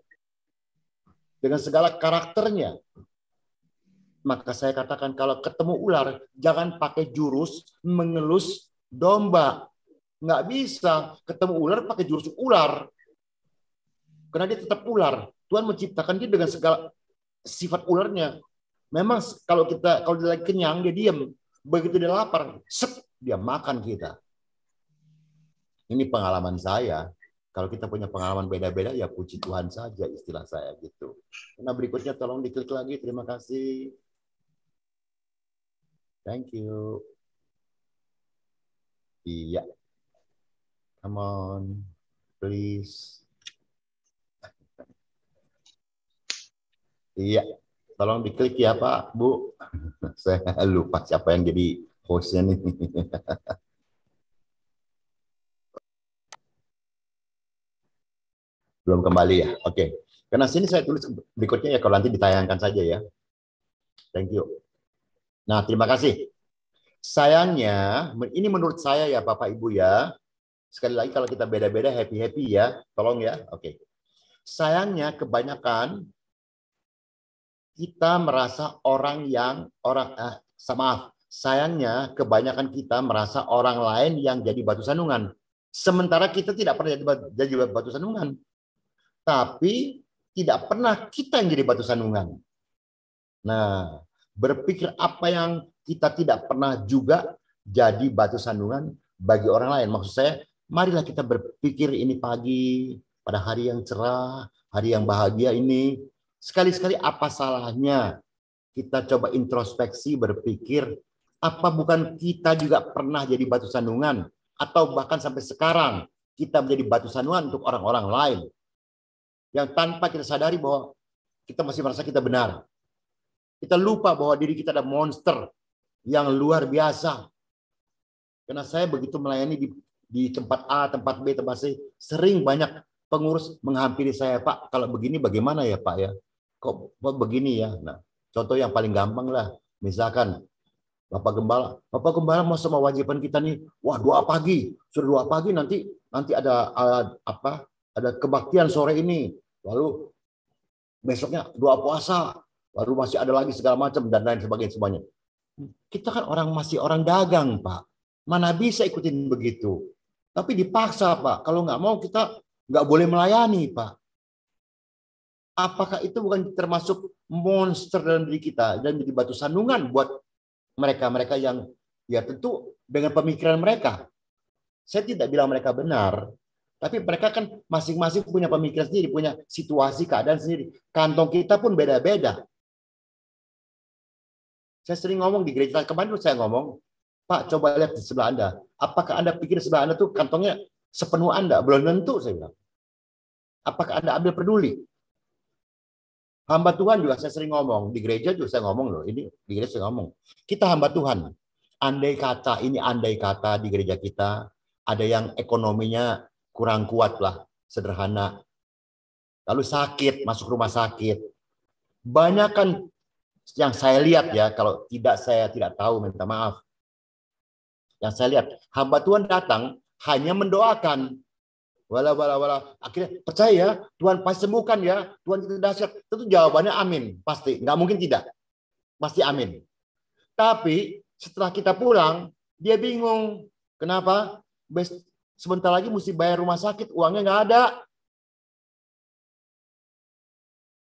S2: Dengan segala karakternya. Maka saya katakan kalau ketemu ular, jangan pakai jurus mengelus domba. Nggak bisa ketemu ular pakai jurus ular. Karena dia tetap ular. Tuhan menciptakan dia dengan segala sifat ularnya. Memang kalau dia lagi kenyang, dia diam. Begitu dia lapar, dia makan kita. Ini pengalaman saya. Kalau kita punya pengalaman beda-beda, ya puji Tuhan saja istilah saya gitu. Nah berikutnya tolong diklik lagi. Terima kasih. Thank you. Iya. Come on, please. Iya. Tolong diklik ya Pak, Bu. Saya lupa siapa yang jadi hostnya nih. Belum kembali ya? Oke. Karena sini saya tulis berikutnya ya, kalau nanti ditayangkan saja ya. Thank you. Nah, terima kasih. Sayangnya, ini menurut saya ya Bapak Ibu ya. Sekali lagi kalau kita beda-beda happy-happy ya. Tolong ya. Oke. Sayangnya kebanyakan kita merasa sayangnya kebanyakan kita merasa orang lain yang jadi batu sandungan. Sementara kita tidak pernah jadi batu sandungan. Tapi tidak pernah kita yang jadi batu sandungan. Nah, berpikir apa yang kita tidak pernah juga jadi batu sandungan bagi orang lain. Maksud saya, marilah kita berpikir ini pagi, pada hari yang cerah, hari yang bahagia ini. Sekali-sekali apa salahnya kita coba introspeksi berpikir, apa bukan kita juga pernah jadi batu sandungan? Atau bahkan sampai sekarang kita menjadi batu sandungan untuk orang-orang lain. Yang tanpa kita sadari bahwa kita masih merasa kita benar. Kita lupa bahwa diri kita ada monster yang luar biasa. Karena saya begitu melayani di tempat A, tempat B, tempat C, sering banyak pengurus menghampiri saya, Pak, kalau begini bagaimana ya Pak ya? Kok begini ya? Nah, contoh yang paling gampang lah, misalkan Bapak Gembala mau sama wajiban kita nih, wah doa pagi, sudah doa pagi nanti ada kebaktian sore ini, lalu besoknya doa puasa, lalu masih ada lagi segala macam dan lain sebagainya. Kita kan masih orang dagang Pak, mana bisa ikutin begitu? Tapi dipaksa Pak, kalau nggak mau kita nggak boleh melayani Pak. Apakah itu bukan termasuk monster dalam diri kita dan menjadi batu sandungan buat mereka-mereka yang ya tentu dengan pemikiran mereka. Saya tidak bilang mereka benar, tapi mereka kan masing-masing punya pemikiran sendiri, punya situasi keadaan sendiri. Kantong kita pun beda-beda. Saya sering ngomong di gereja, kemarin saya ngomong, Pak coba lihat di sebelah Anda. Apakah Anda pikir sebelah Anda tuh kantongnya sepenuh Anda? Belum tentu saya bilang. Apakah Anda ambil peduli? Hamba Tuhan juga saya sering ngomong. Di gereja juga saya ngomong loh. Ini di gereja saya ngomong. Kita hamba Tuhan. Andai kata di gereja kita ada yang ekonominya kurang kuat lah. Sederhana. Lalu sakit, masuk rumah sakit. Banyak kan yang saya lihat ya. Kalau tidak saya tidak tahu, minta maaf. Yang saya lihat. Hamba Tuhan datang hanya mendoakan. Wala. Akhirnya percaya Tuhan pasti sembuhkan ya. Tuhan itu dahsyat. Tentu jawabannya amin. Pasti. Nggak mungkin tidak. Pasti amin. Tapi setelah kita pulang, dia bingung. Kenapa? Sebentar lagi mesti bayar rumah sakit. Uangnya nggak ada.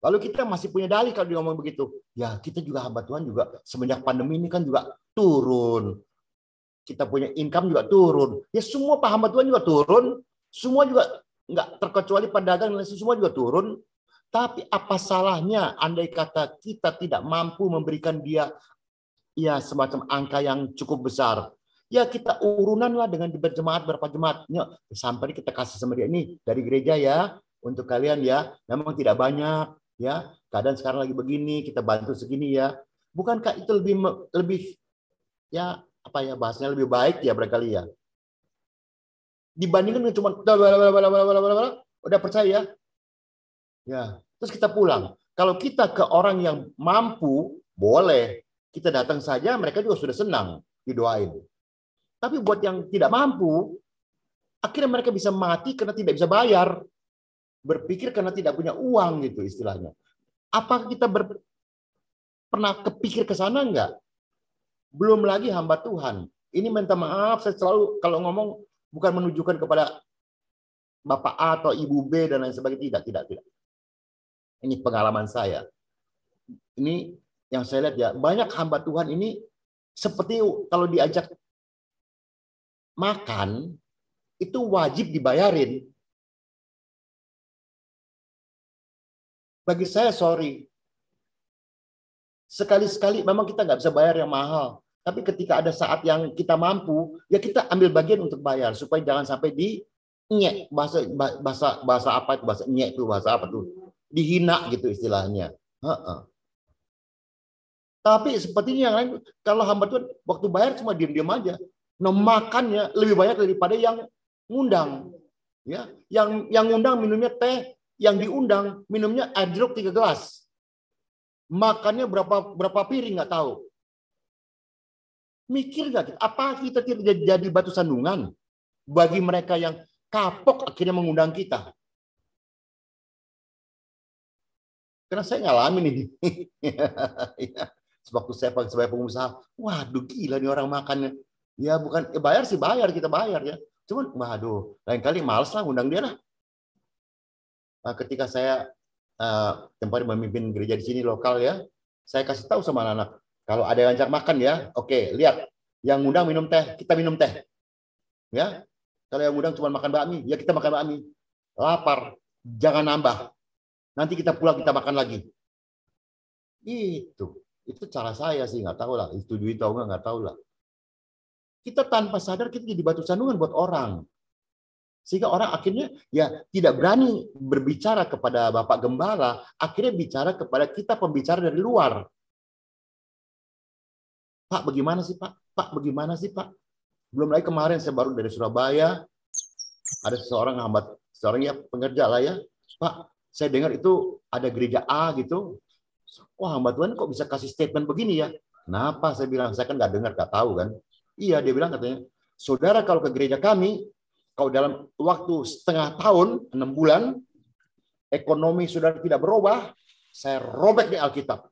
S2: Lalu kita masih punya dalih kalau dia ngomong begitu. Ya kita juga hamba Tuhan juga. Semenjak pandemi ini kan juga turun. Kita punya income juga turun. Ya semua hamba Tuhan juga turun. Semua juga nggak terkecuali pedagang, semua juga turun. Tapi apa salahnya andai kata kita tidak mampu memberikan dia ya semacam angka yang cukup besar. Ya kita urunan lah dengan berjemaat berapa jemaat. Sampai kita kasih sama dia ini dari gereja ya untuk kalian ya. Memang tidak banyak ya. Keadaan sekarang lagi begini, kita bantu segini ya. Bukankah itu lebih ya apa ya bahasanya lebih baik ya barangkali ya. Dibandingkan cuma udah percaya ya terus kita pulang Kalau kita ke orang yang mampu, boleh. Kita datang saja, mereka juga sudah senang didoain. Tapi buat yang tidak mampu, akhirnya mereka bisa mati karena tidak bisa bayar. Berpikir karena tidak punya uang gitu istilahnya. Apakah kita pernah kepikir ke sana enggak? Belum lagi hamba Tuhan. Ini minta maaf, saya selalu kalau ngomong bukan menunjukkan kepada Bapak A atau Ibu B dan lain sebagainya. Tidak. Ini pengalaman saya. Ini yang saya lihat ya, banyak hamba Tuhan ini seperti kalau diajak makan, itu wajib dibayarin. Bagi saya, sorry. Sekali-sekali memang kita nggak bisa bayar yang mahal. Tapi ketika ada saat yang kita mampu, ya kita ambil bagian untuk bayar. Supaya jangan sampai nyek. Bahasa apa itu? Bahasa nyek itu, bahasa apa tuh? Dihina gitu istilahnya. Tapi sepertinya yang lain, kalau hamba Tuhan waktu bayar cuma diam-diam aja. Nah, makannya lebih banyak daripada yang ngundang. Ya, yang ngundang minumnya teh, yang diundang minumnya air jeruk 3 gelas. Makannya berapa piring nggak tahu. Mikir nggak? Apa kita tidak jadi batu sandungan bagi mereka yang kapok akhirnya mengundang kita? Karena saya ngalamin ini. Sewaktu saya sebagai pengusaha, waduh gila nih orang makannya. Ya bukan, bayar sih bayar, kita bayar ya. Cuman, waduh, lain kali males lah undang dia lah. Ketika saya tempat memimpin gereja di sini lokal ya, saya kasih tahu sama anak-anak, kalau ada yang ngajak makan ya, oke, lihat, yang ngundang minum teh, kita minum teh. Ya, kalau yang ngundang cuma makan bakmi, ya kita makan bakmi. Lapar, jangan nambah. Nanti kita pulang kita makan lagi. Itu cara saya sih, nggak tahu lah, setuju itu nggak tahu lah. Kita tanpa sadar kita jadi batu sandungan buat orang. Sehingga orang akhirnya ya tidak berani berbicara kepada Bapak Gembala, akhirnya bicara kepada kita pembicara dari luar. Pak, bagaimana sih Pak? Pak, bagaimana sih Pak? Belum lagi kemarin saya baru dari Surabaya, ada seorang ya pengerja lah ya. Pak, saya dengar itu ada gereja A gitu. Wah, hamba Tuhan kok bisa kasih statement begini ya? Kenapa? Saya bilang, saya kan nggak dengar, nggak tahu kan. Iya, dia bilang katanya, saudara kalau ke gereja kami, kalau dalam waktu setengah tahun, 6 bulan, ekonomi saudara tidak berubah, saya robek di Alkitab.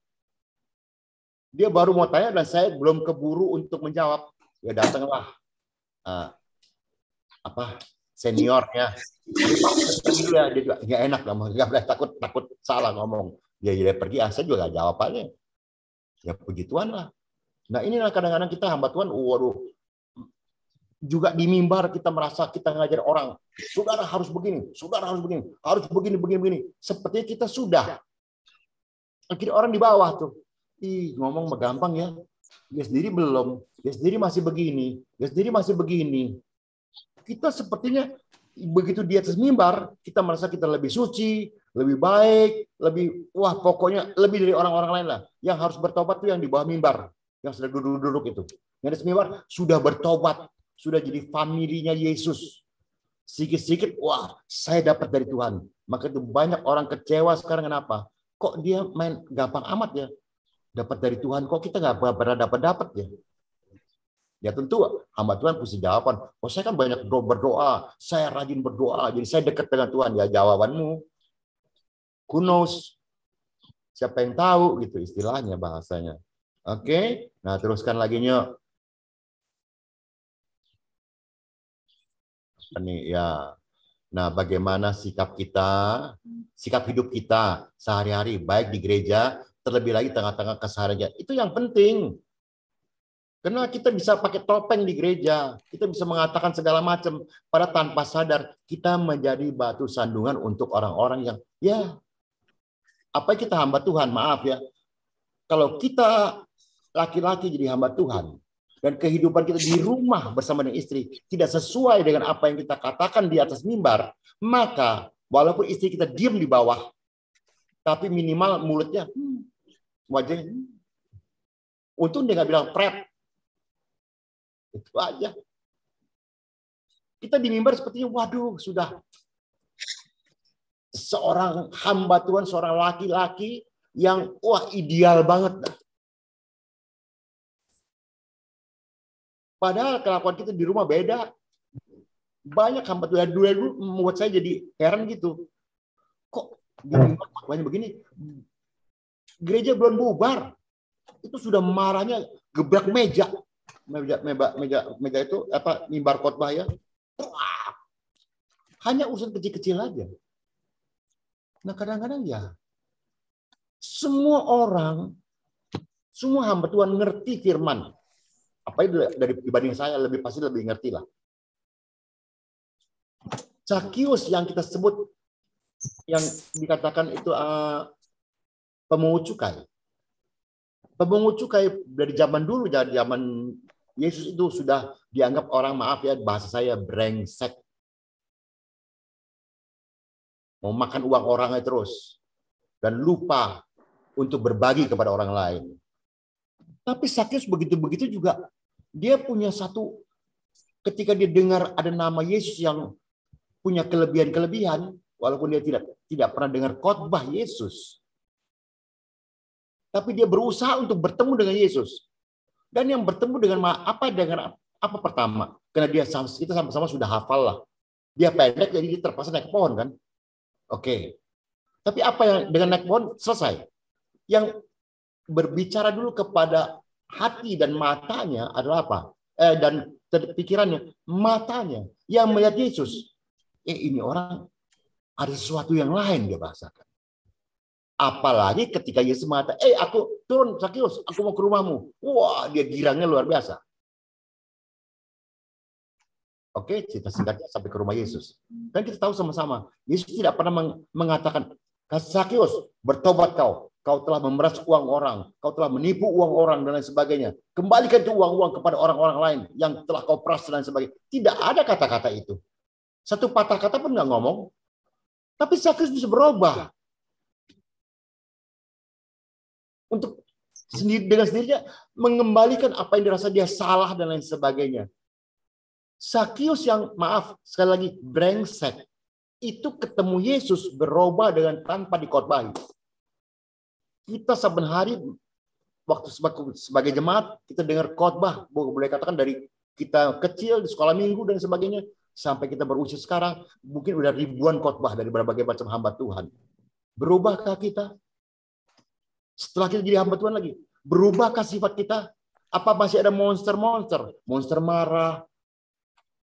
S2: Dia baru mau tanya dan saya belum keburu untuk menjawab. Ya datanglah seniornya. Dia juga nggak enak, nggak boleh takut salah ngomong. Dia pergi, saya juga nggak jawab aja. Ya puji Tuhan lah. Nah inilah kadang-kadang kita hamba Tuhan, waduh, juga di mimbar kita merasa kita ngajar orang, saudara harus begini, saudara harus begini, harus begini. Sepertinya kita sudah. Akhirnya orang di bawah tuh, ngomong gampang ya. Dia sendiri belum, dia sendiri masih begini, dia sendiri masih begini. Kita sepertinya begitu di atas mimbar, kita merasa kita lebih suci, lebih baik, pokoknya lebih dari orang-orang lain lah. Yang harus bertobat tuh yang di bawah mimbar, yang sudah duduk-duduk itu. Yang di atas mimbar sudah bertobat, sudah jadi familinya Yesus. Sikit-sikit, wah, saya dapat dari Tuhan. Maka itu banyak orang kecewa sekarang, kenapa? Kok dia main gampang amat ya? Dapat dari Tuhan, kok kita nggak pernah dapat ya? Ya tentu hamba Tuhan mesti jawaban. Oh saya kan banyak berdoa, saya rajin berdoa, jadi saya dekat dengan Tuhan. Ya jawabanmu, who knows? Siapa yang tahu gitu istilahnya bahasanya. Oke, nah teruskan lagi nyok. Ini ya. Nah bagaimana sikap hidup kita sehari-hari, baik di gereja, terlebih lagi tengah-tengah keseharian. Itu yang penting. Karena kita bisa pakai topeng di gereja, kita bisa mengatakan segala macam, pada tanpa sadar kita menjadi batu sandungan untuk orang-orang yang ya apa kita hamba Tuhan, maaf ya. Kalau kita laki-laki jadi hamba Tuhan dan kehidupan kita di rumah bersama dengan istri tidak sesuai dengan apa yang kita katakan di atas mimbar, maka walaupun istri kita diam di bawah, tapi minimal mulutnya wajahnya. Untung dia nggak bilang prep. Itu aja. Kita di mimbar sepertinya, waduh, sudah seorang hamba Tuhan, seorang laki-laki yang wah ideal banget. Padahal kelakuan kita di rumah beda. Banyak hamba Tuhan dulu membuat saya jadi heran gitu. Kok banyak begini? Gereja belum bubar, itu sudah marahnya gebrak meja itu apa mimbar khotbah ya. Hanya urusan kecil-kecil aja. Nah kadang-kadang ya semua orang, semua hamba Tuhan ngerti firman. Apa itu dibanding saya pasti lebih ngerti lah. Zakius yang kita sebut yang dikatakan itu pemungut cukai. Pemungut cukai dari zaman dulu, dari zaman Yesus itu sudah dianggap orang, maaf ya bahasa saya, brengsek. Mau makan uang orangnya terus dan lupa untuk berbagi kepada orang lain. Tapi Zakius begitu-begitu juga dia punya satu, ketika dia dengar ada nama Yesus yang punya kelebihan-kelebihan, walaupun dia tidak pernah dengar khotbah Yesus, tapi dia berusaha untuk bertemu dengan Yesus. Dan yang bertemu dengan apa pertama? Karena kita sama-sama sudah hafal lah. Dia pendek jadi dia terpaksa naik pohon kan? Oke. Tapi apa yang dengan naik pohon selesai? Yang berbicara dulu kepada hati dan matanya adalah apa? Dan pikirannya, matanya yang melihat Yesus. Ini orang ada sesuatu yang lain dia bahasakan. Apalagi ketika Yesus mengatakan, aku turun Zakius, aku mau ke rumahmu. Wah, dia girangnya luar biasa. Oke, cerita singkatnya sampai ke rumah Yesus. Dan kita tahu sama-sama, Yesus tidak pernah mengatakan, Zakius, bertobat kau. Kau telah memeras uang orang, kau telah menipu uang orang dan lain sebagainya. Kembalikan itu uang-uang kepada orang-orang lain yang telah kau peras dan lain sebagainya. Tidak ada kata-kata itu. Satu patah kata pun nggak ngomong. Tapi Zakius bisa berubah. Untuk dengan sendirinya mengembalikan apa yang dirasa dia salah dan lain sebagainya. Zakius yang, maaf, sekali lagi, brengsek. Itu ketemu Yesus berubah dengan tanpa dikhotbahi. Kita saben hari waktu sebagai jemaat kita dengar khotbah, boleh katakan dari kita kecil di sekolah minggu dan sebagainya sampai kita berusia sekarang mungkin udah ribuan khotbah dari berbagai macam hamba Tuhan. Berubahkah kita? Setelah kita jadi hamba Tuhan lagi, berubahkah sifat kita? Apa masih ada monster-monster? Monster marah,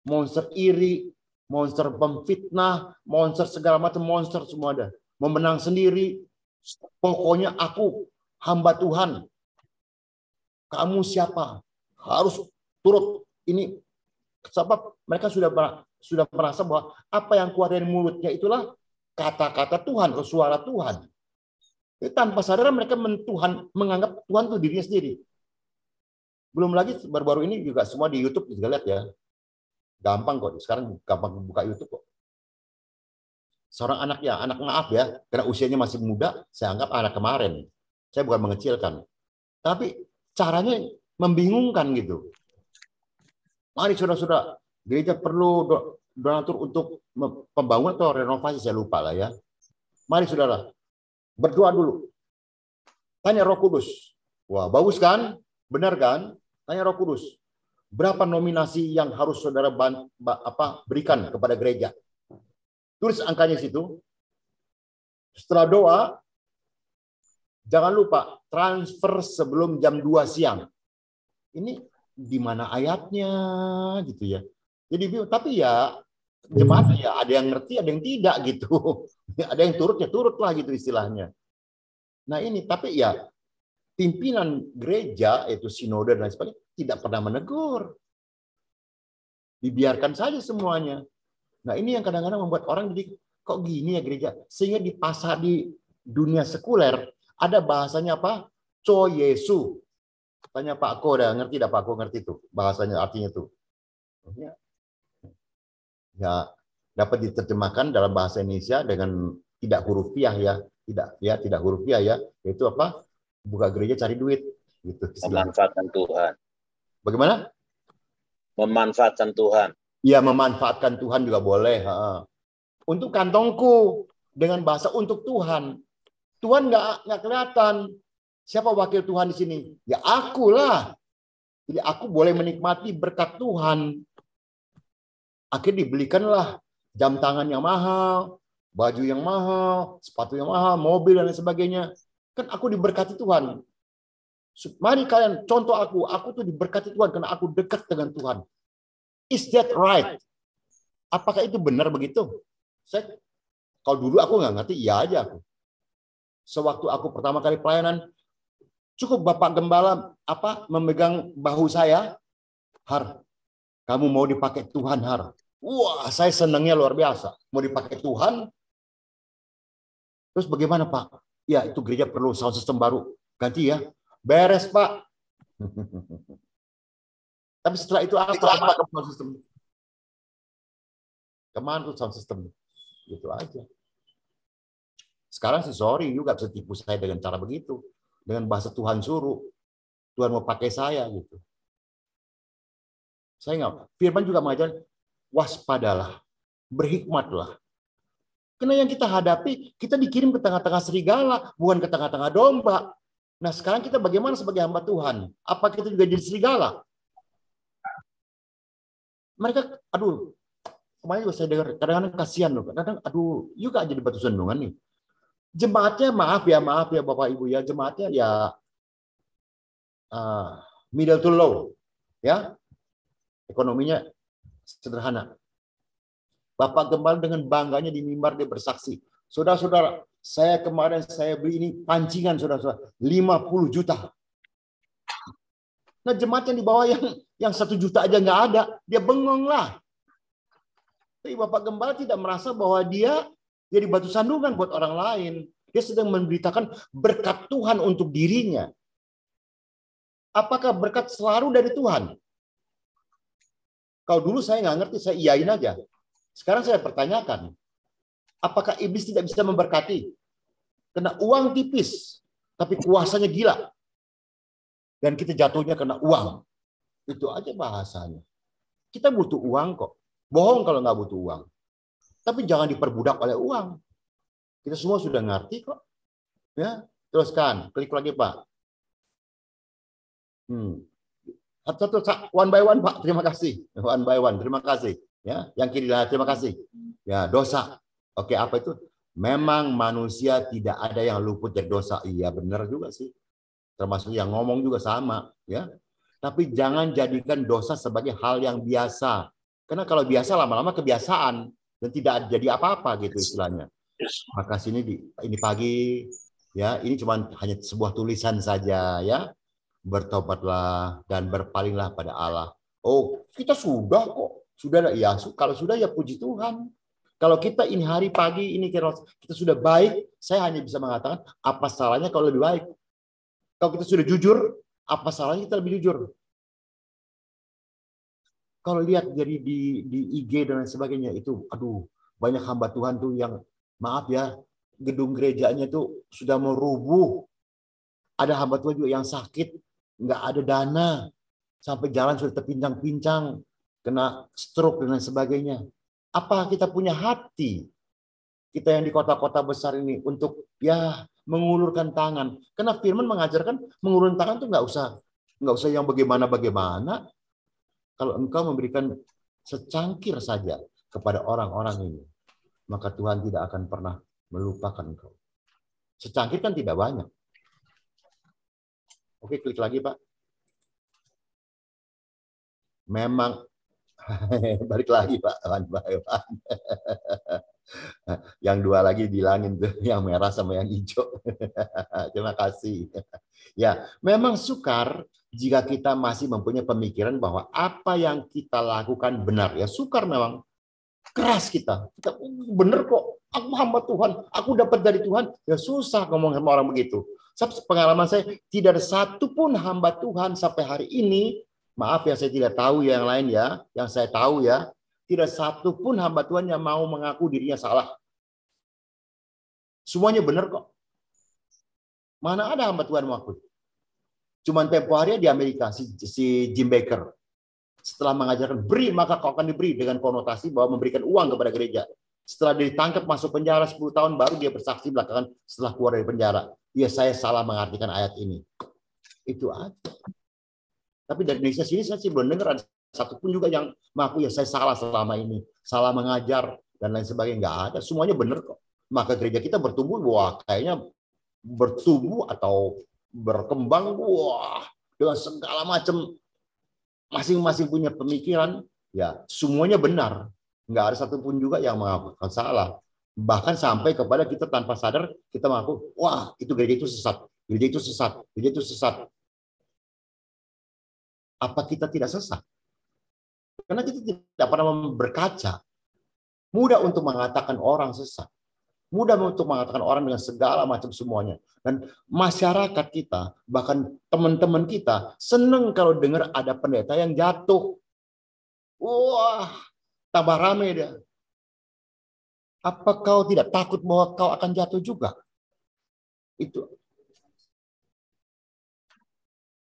S2: monster iri, monster pemfitnah, monster segala macam monster semua ada. Memenang sendiri. Pokoknya aku hamba Tuhan. Kamu siapa? Harus turut ini. Sebab mereka sudah merasa bahwa apa yang keluar dari mulutnya itulah kata-kata Tuhan atau suara Tuhan. Jadi, tanpa sadar mereka menganggap Tuhan itu dirinya sendiri. Belum lagi baru-baru ini juga semua di YouTube juga lihat ya. Gampang kok. Sekarang gampang buka YouTube kok. Seorang anak maaf ya, karena usianya masih muda, saya anggap anak kemarin. Saya bukan mengecilkan. Tapi caranya membingungkan gitu. Mari saudara-saudara, gereja perlu donatur untuk pembangunan atau renovasi, saya lupa lah ya. Mari saudara, berdoa dulu. Tanya Roh Kudus. Wah, bagus kan? Benar kan? Tanya Roh Kudus. Berapa nominasi yang harus saudara berikan kepada gereja? Tulis angkanya situ. Setelah doa, jangan lupa transfer sebelum jam 2 siang. Ini di mana ayatnya gitu ya. Jadi tapi ya jemaat ya ada yang ngerti, ada yang tidak gitu. Ada yang turut ya turutlah gitu istilahnya. Nah ini tapi ya pimpinan gereja itu sinode dan lain sebagainya tidak pernah menegur. Dibiarkan saja semuanya. Nah ini yang kadang-kadang membuat orang jadi kok gini ya gereja. Sehingga di pasar di dunia sekuler ada bahasanya apa? Co Yesu. Tanya Pak Ko, udah ngerti dah Pak Ko ngerti itu bahasanya artinya itu. Ya dapat diterjemahkan dalam bahasa Indonesia dengan tidak hurufiah ya, tidak hurufiah ya. Yaitu apa? Buka gereja cari duit gitu.
S4: Memanfaatkan Tuhan.
S2: Bagaimana?
S4: Memanfaatkan Tuhan.
S2: Ya memanfaatkan Tuhan juga boleh. Untuk kantongku dengan bahasa untuk Tuhan. Tuhan nggak kelihatan. Siapa wakil Tuhan di sini? Ya akulah. Jadi aku boleh menikmati berkat Tuhan. Akhirnya dibelikanlah jam tangan yang mahal, baju yang mahal, sepatu yang mahal, mobil dan lain sebagainya. Kan aku diberkati Tuhan. Mari kalian contoh aku tuh diberkati Tuhan karena aku dekat dengan Tuhan. Is that right? Apakah itu benar begitu? Kalau dulu aku nggak ngerti, iya aja aku. Sewaktu aku pertama kali pelayanan, cukup Bapak Gembala memegang bahu saya, Har, kamu mau dipakai Tuhan, Har. Wah, saya senangnya luar biasa. Mau dipakai Tuhan. Terus bagaimana, Pak? Ya, itu gereja perlu sound system baru. Ganti ya. Beres, Pak. Tapi setelah itu apa? Sound system? Kemana tuh sound system? Gitu aja. Sekarang sih sorry, juga bisa tipu saya dengan cara begitu. Dengan bahasa Tuhan suruh. Tuhan mau pakai saya gitu. Saya nggak. Firman juga mengajar, waspadalah, berhikmatlah. Karena yang kita hadapi, kita dikirim ke tengah-tengah serigala, bukan ke tengah-tengah domba. Nah sekarang kita bagaimana sebagai hamba Tuhan? Apa kita juga jadi serigala? Mereka, aduh, kemarin juga saya dengar, kadang-kadang kasihan loh. Kadang, aduh, juga jadi batu sandungan nih. Jemaatnya maaf ya Bapak Ibu ya, jemaatnya ya middle to low, ya, ekonominya sederhana. Bapak Gembala dengan bangganya di mimbar dia bersaksi, saudara-saudara, saya kemarin saya beli ini pancingan saudara-saudara 50 juta. Nah jemaat yang di bawah yang 1 juta aja nggak ada, dia bengong lah. Tapi Bapak Gembala tidak merasa bahwa dia jadi batu sandungan buat orang lain. Dia sedang memberitakan berkat Tuhan untuk dirinya. Apakah berkat selalu dari Tuhan? Kalau dulu saya nggak ngerti, saya iyain aja. Sekarang saya pertanyakan, apakah iblis tidak bisa memberkati? Karena uang tipis, tapi kuasanya gila. Dan kita jatuhnya karena uang. Itu aja bahasanya. Kita butuh uang kok. Bohong kalau nggak butuh uang. Tapi jangan diperbudak oleh uang. Kita semua sudah ngerti kok. Ya, teruskan. Klik lagi, Pak. Satu one by one, Pak. Terima kasih. One by one. Terima kasih. Ya, yang kiri lah. Terima kasih. Ya, dosa. Oke, apa itu? Memang manusia tidak ada yang luput dari dosa. Iya, benar juga sih. Termasuk yang ngomong juga sama, ya. Tapi jangan jadikan dosa sebagai hal yang biasa. Karena kalau biasa lama-lama kebiasaan dan tidak jadi apa-apa gitu istilahnya. Maka ini pagi, ya, ini cuma hanya sebuah tulisan saja, ya. Bertobatlah dan berpalinglah pada Allah. Oh, kita sudah kok. Sudah ya, kalau sudah ya puji Tuhan. Kalau kita ini hari pagi ini kita sudah baik, saya hanya bisa mengatakan apa salahnya kalau lebih baik. Kalau kita sudah jujur, apa salahnya kita lebih jujur? Kalau lihat dari di IG dan lain sebagainya itu, aduh, banyak hamba Tuhan tuh yang maaf ya, gedung gerejanya tuh sudah mau rubuh. Ada hamba Tuhan juga yang sakit, nggak ada dana, sampai jalan sudah terpincang-pincang, kena stroke dan lain sebagainya. Apa kita punya hati? Kita yang di kota-kota besar ini untuk ya mengulurkan tangan. Karena firman mengajarkan mengulurkan tangan tuh nggak usah yang bagaimana-bagaimana. Kalau engkau memberikan secangkir saja kepada orang-orang ini, maka Tuhan tidak akan pernah melupakan engkau. Secangkir kan tidak banyak. Oke, klik lagi, Pak. Memang balik lagi, Pak. Yang dua lagi bilangin tuh, yang merah sama yang hijau. Terima kasih. Ya, memang sukar jika kita masih mempunyai pemikiran bahwa apa yang kita lakukan benar. Ya, sukar memang. Keras kita bener kok. Aku hamba Tuhan. Aku dapat dari Tuhan. Ya susah ngomong sama orang begitu. Pengalaman saya, tidak ada satupun hamba Tuhan sampai hari ini. Maaf ya, saya tidak tahu yang lain ya. Yang saya tahu ya, tidak satupun hamba Tuhan yang mau mengaku dirinya salah. Semuanya benar kok. Mana ada hamba Tuhan mengaku? Cuman tempo hari di Amerika, si Jim Baker. Setelah mengajarkan beri, maka kau akan diberi, dengan konotasi bahwa memberikan uang kepada gereja. Setelah ditangkap masuk penjara 10 tahun, baru dia bersaksi belakangan setelah keluar dari penjara. Ya, saya salah mengartikan ayat ini. Itu aja. Tapi dari Indonesia sini saya sih belum dengar ada satupun juga yang mengaku ya saya salah selama ini, salah mengajar dan lain sebagainya. Nggak ada, semuanya benar kok. Maka gereja kita bertumbuh, wah kayaknya bertumbuh atau berkembang, wah dengan segala macam, masing-masing punya pemikiran, ya semuanya benar. Nggak ada satupun juga yang mengaku salah. Bahkan sampai kepada kita tanpa sadar kita mengaku, wah itu gereja itu sesat, gereja itu sesat, gereja itu sesat. Apa kita tidak sesat? Karena kita tidak pernah berkaca. Mudah untuk mengatakan orang sesat. Mudah untuk mengatakan orang dengan segala macam semuanya. Dan masyarakat kita, bahkan teman-teman kita, senang kalau dengar ada pendeta yang jatuh. Wah, tambah rame dia. Apa kau tidak takut bahwa kau akan jatuh juga? Itu.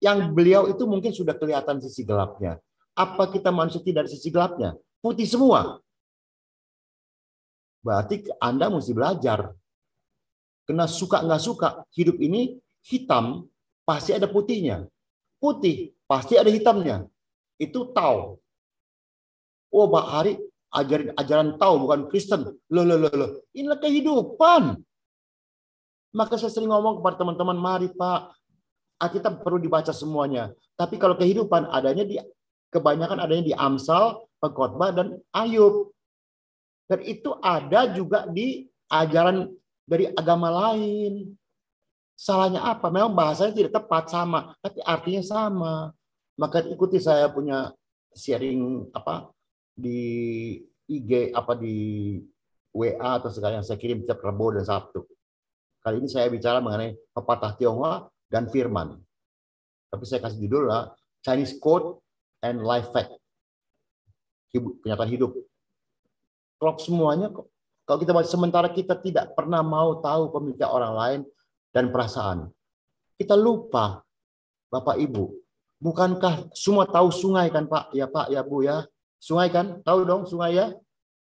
S2: Yang beliau itu mungkin sudah kelihatan sisi gelapnya. Apa kita manusia tidak ada sisi gelapnya? Putih semua. Berarti Anda mesti belajar. Kena suka nggak suka, hidup ini hitam, pasti ada putihnya. Putih, pasti ada hitamnya. Itu Tao. Oh, Pak Hari, ajaran Tao bukan Kristen. Loh. Inilah kehidupan. Maka saya sering ngomong kepada teman-teman, mari Pak, Alkitab perlu dibaca semuanya. Tapi kalau kehidupan kebanyakan adanya di Amsal, Pengkhotbah, dan Ayub. Dan itu ada juga di ajaran dari agama lain. Salahnya apa? Memang bahasanya tidak tepat sama, tapi artinya sama. Maka ikuti saya punya sharing di IG di WA atau segala yang saya kirim setiap Rabu dan Sabtu. Kali ini saya bicara mengenai pepatah Tionghoa dan firman. Tapi saya kasih judul Chinese Quote and Life Fact. Kenyataan hidup. Klop semuanya kok. Kalau kita sementara kita tidak pernah mau tahu pemikiran orang lain dan perasaan. Kita lupa, Bapak Ibu. Bukankah semua tahu sungai kan Pak? Ya Pak, ya Bu ya. Sungai kan? Tahu dong sungai ya?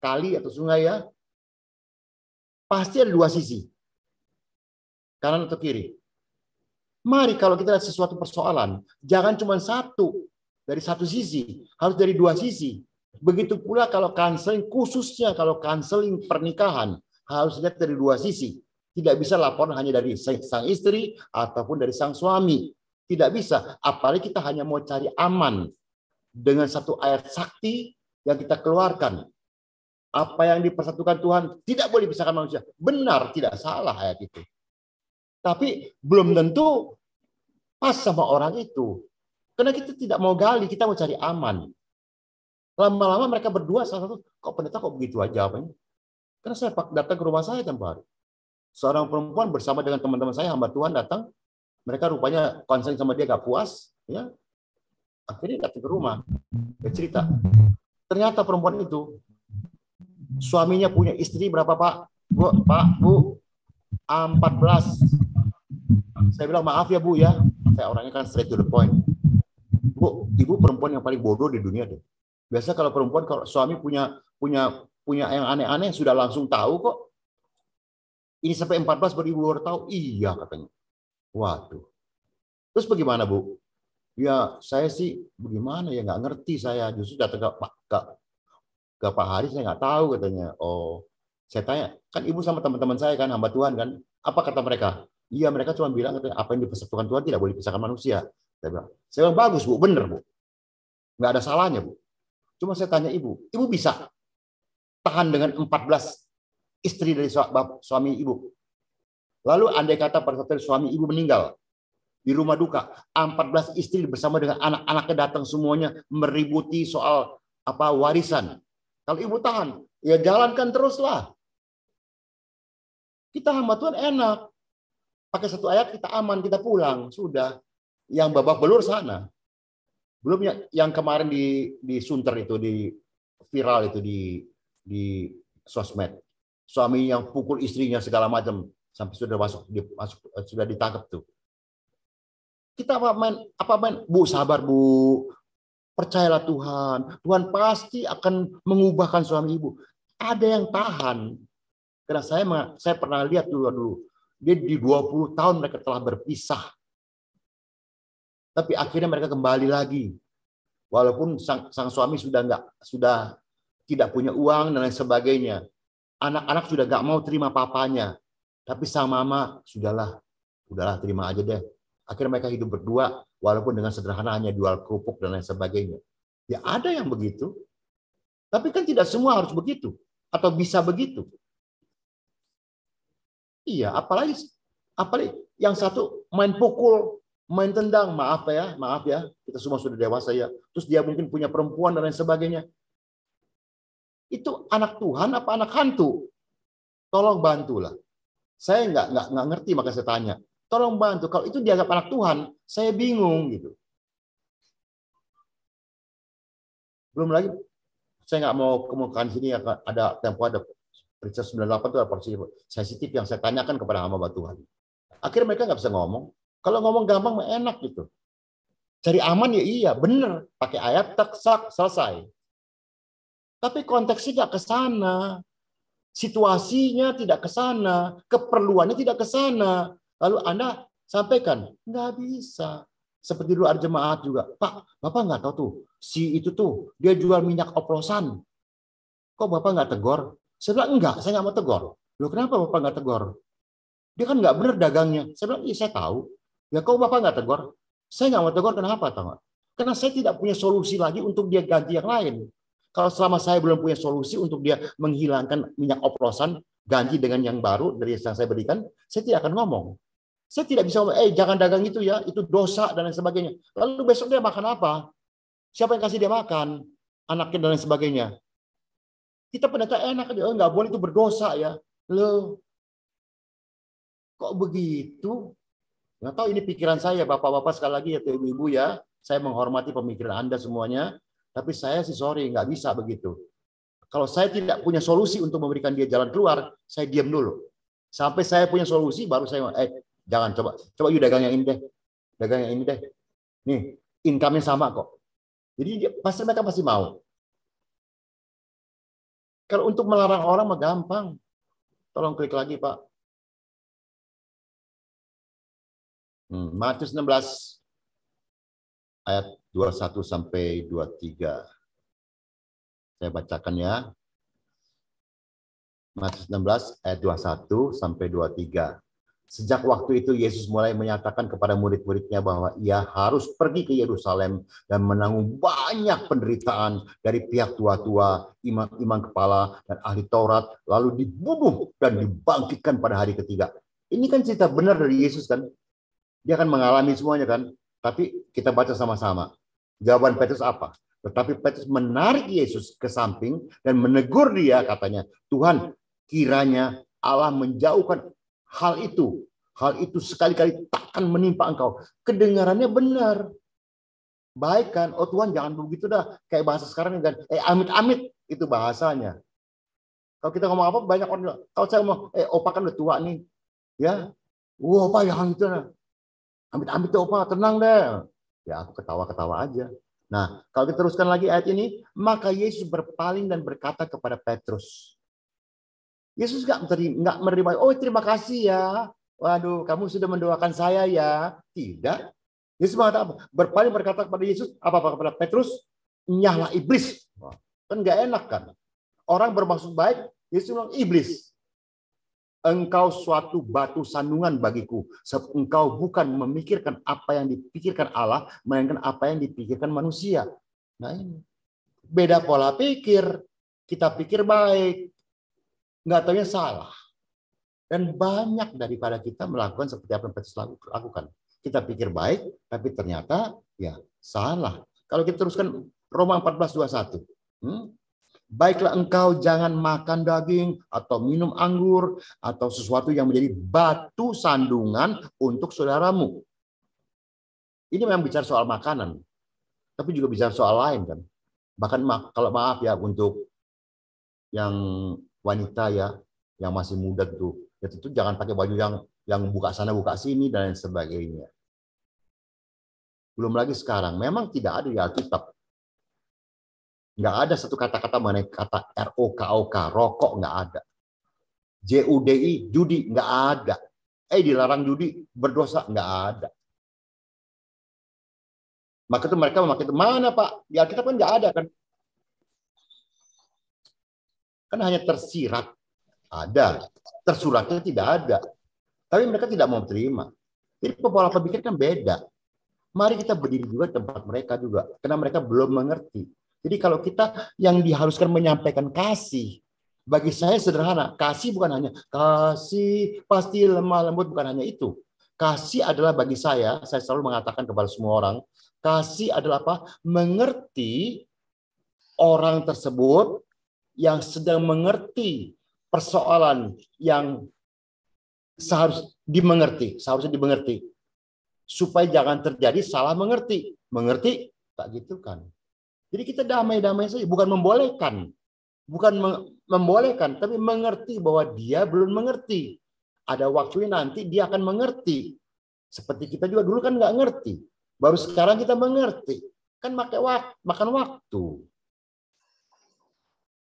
S2: Kali atau sungai ya? Pasti ada dua sisi. Kanan atau kiri. Mari kalau kita ada sesuatu persoalan, jangan cuma satu dari satu sisi, harus dari dua sisi. Begitu pula kalau kanseling, khususnya kalau kanseling pernikahan, harus lihat dari dua sisi. Tidak bisa laporan hanya dari sang istri ataupun dari sang suami. Tidak bisa, apalagi kita hanya mau cari aman dengan satu ayat sakti yang kita keluarkan. Apa yang dipersatukan Tuhan tidak boleh dipisahkan manusia. Benar, tidak salah ayat itu. Tapi belum tentu pas sama orang itu. Karena kita tidak mau gali, kita mau cari aman. Lama-lama mereka berdua salah satu, kok pendeta kok begitu aja apanya? Karena saya datang ke rumah saya tiap hari. Seorang perempuan bersama dengan teman-teman saya, hamba Tuhan datang. Mereka rupanya konseling sama dia gak puas. Ya. Akhirnya datang ke rumah. Dia cerita. Ternyata perempuan itu, suaminya punya istri berapa Pak? Bu, 14. Saya bilang maaf ya Bu ya, saya orangnya kan straight to the point. Bu, ibu perempuan yang paling bodoh di dunia deh. Biasa kalau perempuan kalau suami punya yang aneh-aneh sudah langsung tahu kok. Ini sampai 14 baru ibu baru tahu. Iya katanya. Waduh. Terus bagaimana Bu? Ya saya sih bagaimana ya nggak ngerti saya. Justru datang ke Pak Hari saya nggak tahu katanya. Oh, saya tanya kan ibu sama teman-teman saya kan hamba Tuhan kan. Apa kata mereka? Iya mereka cuma bilang apa yang dipersatukan Tuhan tidak boleh dipisahkan manusia. Saya bilang bagus Bu, benar Bu. Nggak ada salahnya Bu. Cuma saya tanya ibu bisa tahan dengan 14 istri dari suami ibu. Lalu andai kata pada saat suami ibu meninggal di rumah duka, 14 istri bersama dengan anak-anaknya datang semuanya meributi soal warisan. Kalau ibu tahan, ya jalankan teruslah. Kita hamba Tuhan enak. Pakai satu ayat kita aman, kita pulang. Sudah. Yang babak belur sana. Belum yang kemarin di Sunter itu, di viral itu di sosmed. Suami yang pukul istrinya segala macam. Sampai sudah sudah ditangkap tuh. Kita apa main? Bu, sabar Bu. Percayalah Tuhan. Tuhan pasti akan mengubahkan suami ibu. Ada yang tahan. Karena saya pernah lihat dulu. Dia di 20 tahun mereka telah berpisah. Tapi akhirnya mereka kembali lagi. Walaupun sang suami sudah tidak punya uang dan lain sebagainya. Anak-anak sudah nggak mau terima papanya. Tapi sang mama, udahlah terima aja deh. Akhirnya mereka hidup berdua, walaupun dengan sederhana hanya jual kerupuk dan lain sebagainya. Ya ada yang begitu. Tapi kan tidak semua harus begitu. Atau bisa begitu. Iya, apalagi yang satu main pukul, main tendang, maaf ya, kita semua sudah dewasa ya. Terus dia mungkin punya perempuan dan lain sebagainya. Itu anak Tuhan apa anak hantu? Tolong bantulah. Saya nggak ngerti, maka saya tanya. Tolong bantu. Kalau itu dianggap anak Tuhan, saya bingung gitu. Belum lagi, saya nggak mau kemukakan sini ada tempo ada Periksa 98 itu ada porsi sensitif yang saya tanyakan kepada hamba Tuhan. Akhirnya mereka nggak bisa ngomong. Kalau ngomong gampang enak gitu. Cari aman ya iya, bener. Pakai ayat, teksak, selesai. Tapi konteksnya nggak ke sana. Situasinya tidak ke sana. Keperluannya tidak ke sana. Lalu Anda sampaikan, nggak bisa. Seperti dulu ada jemaat juga. Pak, Bapak nggak tahu tuh. Si itu tuh, dia jual minyak oplosan. Kok Bapak nggak tegur? Saya bilang, enggak, saya nggak mau tegur. Loh, kenapa Bapak nggak tegur? Dia kan nggak benar dagangnya. Saya bilang, iya saya tahu. Ya kok Bapak nggak tegur? Saya nggak mau tegur, kenapa? Tahu? Karena saya tidak punya solusi lagi untuk dia ganti yang lain. Kalau selama saya belum punya solusi untuk dia menghilangkan minyak oplosan, ganti dengan yang baru dari yang saya berikan, saya tidak akan ngomong. Saya tidak bisa ngomong, jangan dagang itu ya, itu dosa dan lain sebagainya. Lalu besok dia makan apa? Siapa yang kasih dia makan? Anaknya dan lain sebagainya. Kita pendeta enak aja, nggak boleh itu berdosa ya. Loh, kok begitu? Nggak tahu ini pikiran saya, bapak-bapak sekali lagi ya, ibu-ibu ya. Saya menghormati pemikiran Anda semuanya, tapi saya sih sorry, nggak bisa begitu. Kalau saya tidak punya solusi untuk memberikan dia jalan keluar, saya diam dulu. Sampai saya punya solusi, baru saya jangan coba you dagang yang ini deh, dagang yang ini deh. Nih, income-nya sama kok. Jadi pasti mereka pasti mau. Kalau untuk melarang orang mah gampang. Tolong klik lagi, Pak. Matius 16 ayat 21 sampai 23. Saya bacakan ya. Matius 16 ayat 21 sampai 23. Sejak waktu itu Yesus mulai menyatakan kepada murid-muridnya bahwa ia harus pergi ke Yerusalem dan menanggung banyak penderitaan dari pihak tua-tua, imam kepala, dan ahli Taurat, lalu dibunuh dan dibangkitkan pada hari ketiga. Ini kan cerita benar dari Yesus kan? Dia akan mengalami semuanya kan? Tapi kita baca sama-sama. Jawaban Petrus apa? Tetapi Petrus menarik Yesus ke samping dan menegur dia, katanya, Tuhan, kiranya Allah menjauhkan hal itu sekali-kali takkan menimpa engkau. Kedengarannya benar. Baik kan? Oh Tuhan jangan begitu dah. Kayak bahasa sekarang kan. Amit-amit itu bahasanya. Kalau kita ngomong apa banyak orang. Kalau saya ngomong, opa kan udah tua nih. Ya. Opa jangan gitu nah. Amit-amit tuh opa, tenang deh. Ya aku ketawa-ketawa aja. Nah, kalau kita teruskan lagi ayat ini, maka Yesus berpaling dan berkata kepada Petrus. Yesus nggak menerima, terima kasih ya. Waduh, kamu sudah mendoakan saya ya. Tidak. Yesus mengatakan apa? Berpaling berkata kepada Yesus, apa kepada Petrus? Nyahlah iblis. Kan nggak enak kan? Orang bermaksud baik, Yesus bilang iblis. Engkau suatu batu sandungan bagiku. Sebab engkau bukan memikirkan apa yang dipikirkan Allah, melainkan apa yang dipikirkan manusia. Nah ini. Beda pola pikir. Kita pikir baik. Nggak taunya salah. Dan banyak daripada kita melakukan seperti apa yang Petrus lakukan. Kita pikir baik, tapi ternyata ya salah. Kalau kita teruskan Roma 14:21. Baiklah engkau jangan makan daging atau minum anggur atau sesuatu yang menjadi batu sandungan untuk saudaramu. Ini memang bicara soal makanan, tapi juga bicara soal lain kan. Bahkan kalau maaf ya untuk yang wanita ya, yang masih muda tuh, ya tentu jangan pakai baju yang buka sana buka sini dan lain sebagainya. Belum lagi sekarang, memang tidak ada di Alkitab Nggak ada satu kata-kata mengenai kata ROKOK, rokok nggak ada. JUDI, judi nggak ada. Dilarang judi, berdosa nggak ada. Maka itu mereka memakai itu. Mana Pak? Di Alkitab kan nggak ada kan? Kan hanya tersirat. Ada. Tersuratnya tidak ada. Tapi mereka tidak mau terima. Jadi pola pikir kan beda. Mari kita berdiri juga di tempat mereka juga. Karena mereka belum mengerti. Jadi kalau kita yang diharuskan menyampaikan kasih, bagi saya sederhana. Kasih bukan hanya kasih pasti lemah lembut, bukan hanya itu. Kasih adalah bagi saya selalu mengatakan kepada semua orang, kasih adalah apa? Mengerti orang tersebut yang sedang mengerti persoalan yang seharusnya dimengerti. Supaya jangan terjadi salah mengerti. Mengerti? Tak gitu kan. Jadi kita damai-damai saja, bukan membolehkan. Bukan membolehkan, tapi mengerti bahwa dia belum mengerti. Ada waktunya nanti dia akan mengerti. Seperti kita juga dulu kan nggak ngerti. Baru sekarang kita mengerti. Kan makan waktu.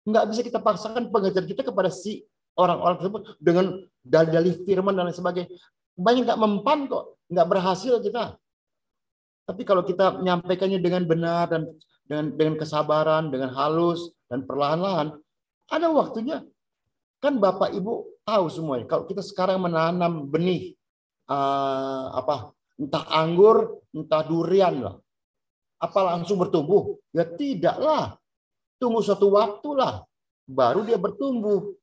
S2: Nggak bisa kita paksakan pengajaran kita kepada si orang-orang tersebut dengan dalil firman dan lain sebagainya. Banyak nggak mempan kok, nggak berhasil kita. Tapi kalau kita menyampaikannya dengan benar dan dengan kesabaran, dengan halus dan perlahan-lahan, ada waktunya. Kan Bapak Ibu tahu semuanya. Kalau kita sekarang menanam benih, entah anggur, entah durian lah, apa langsung bertumbuh? Ya tidaklah. Tunggu suatu waktu lah, baru dia bertumbuh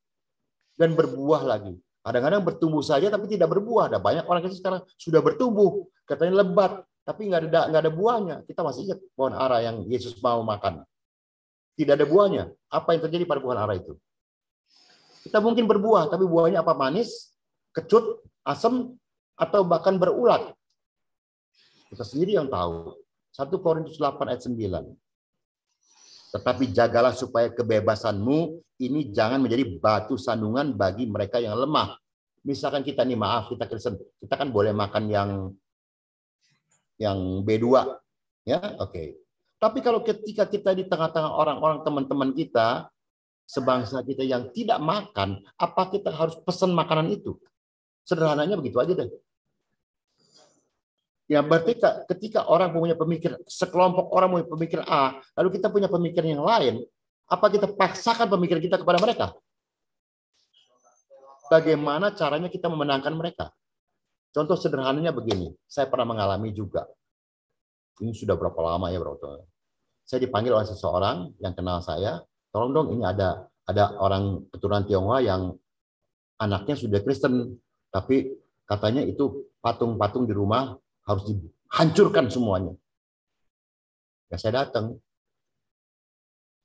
S2: dan berbuah lagi. Kadang-kadang bertumbuh saja tapi tidak berbuah. Ada banyak orang kita sekarang sudah bertumbuh, katanya lebat, tapi nggak ada buahnya. Kita masih ingat pohon ara yang Yesus mau makan. Tidak ada buahnya. Apa yang terjadi pada pohon ara itu? Kita mungkin berbuah, tapi buahnya apa? Manis, kecut, asam, atau bahkan berulat. Kita sendiri yang tahu. 1 Korintus 8 ayat 9. Tetapi jagalah supaya kebebasanmu ini jangan menjadi batu sandungan bagi mereka yang lemah. Misalkan kita nih, maaf, kita Kristen, kita kan boleh makan yang B2, ya, oke. Tapi kalau ketika kita di tengah-tengah orang-orang teman-teman kita, sebangsa kita yang tidak makan, apa kita harus pesan makanan itu? Sederhananya begitu aja deh. Ya berarti ketika orang punya pemikir, sekelompok orang punya pemikir A, lalu kita punya pemikiran yang lain, apa kita paksakan pemikiran kita kepada mereka? Bagaimana caranya kita memenangkan mereka? Contoh sederhananya begini, saya pernah mengalami juga. Ini sudah berapa lama ya, bro? Saya dipanggil oleh seseorang yang kenal saya, tolong dong, ini ada orang keturunan Tionghoa yang anaknya sudah Kristen, tapi katanya itu patung-patung di rumah harus dihancurkan semuanya. Ya saya datang.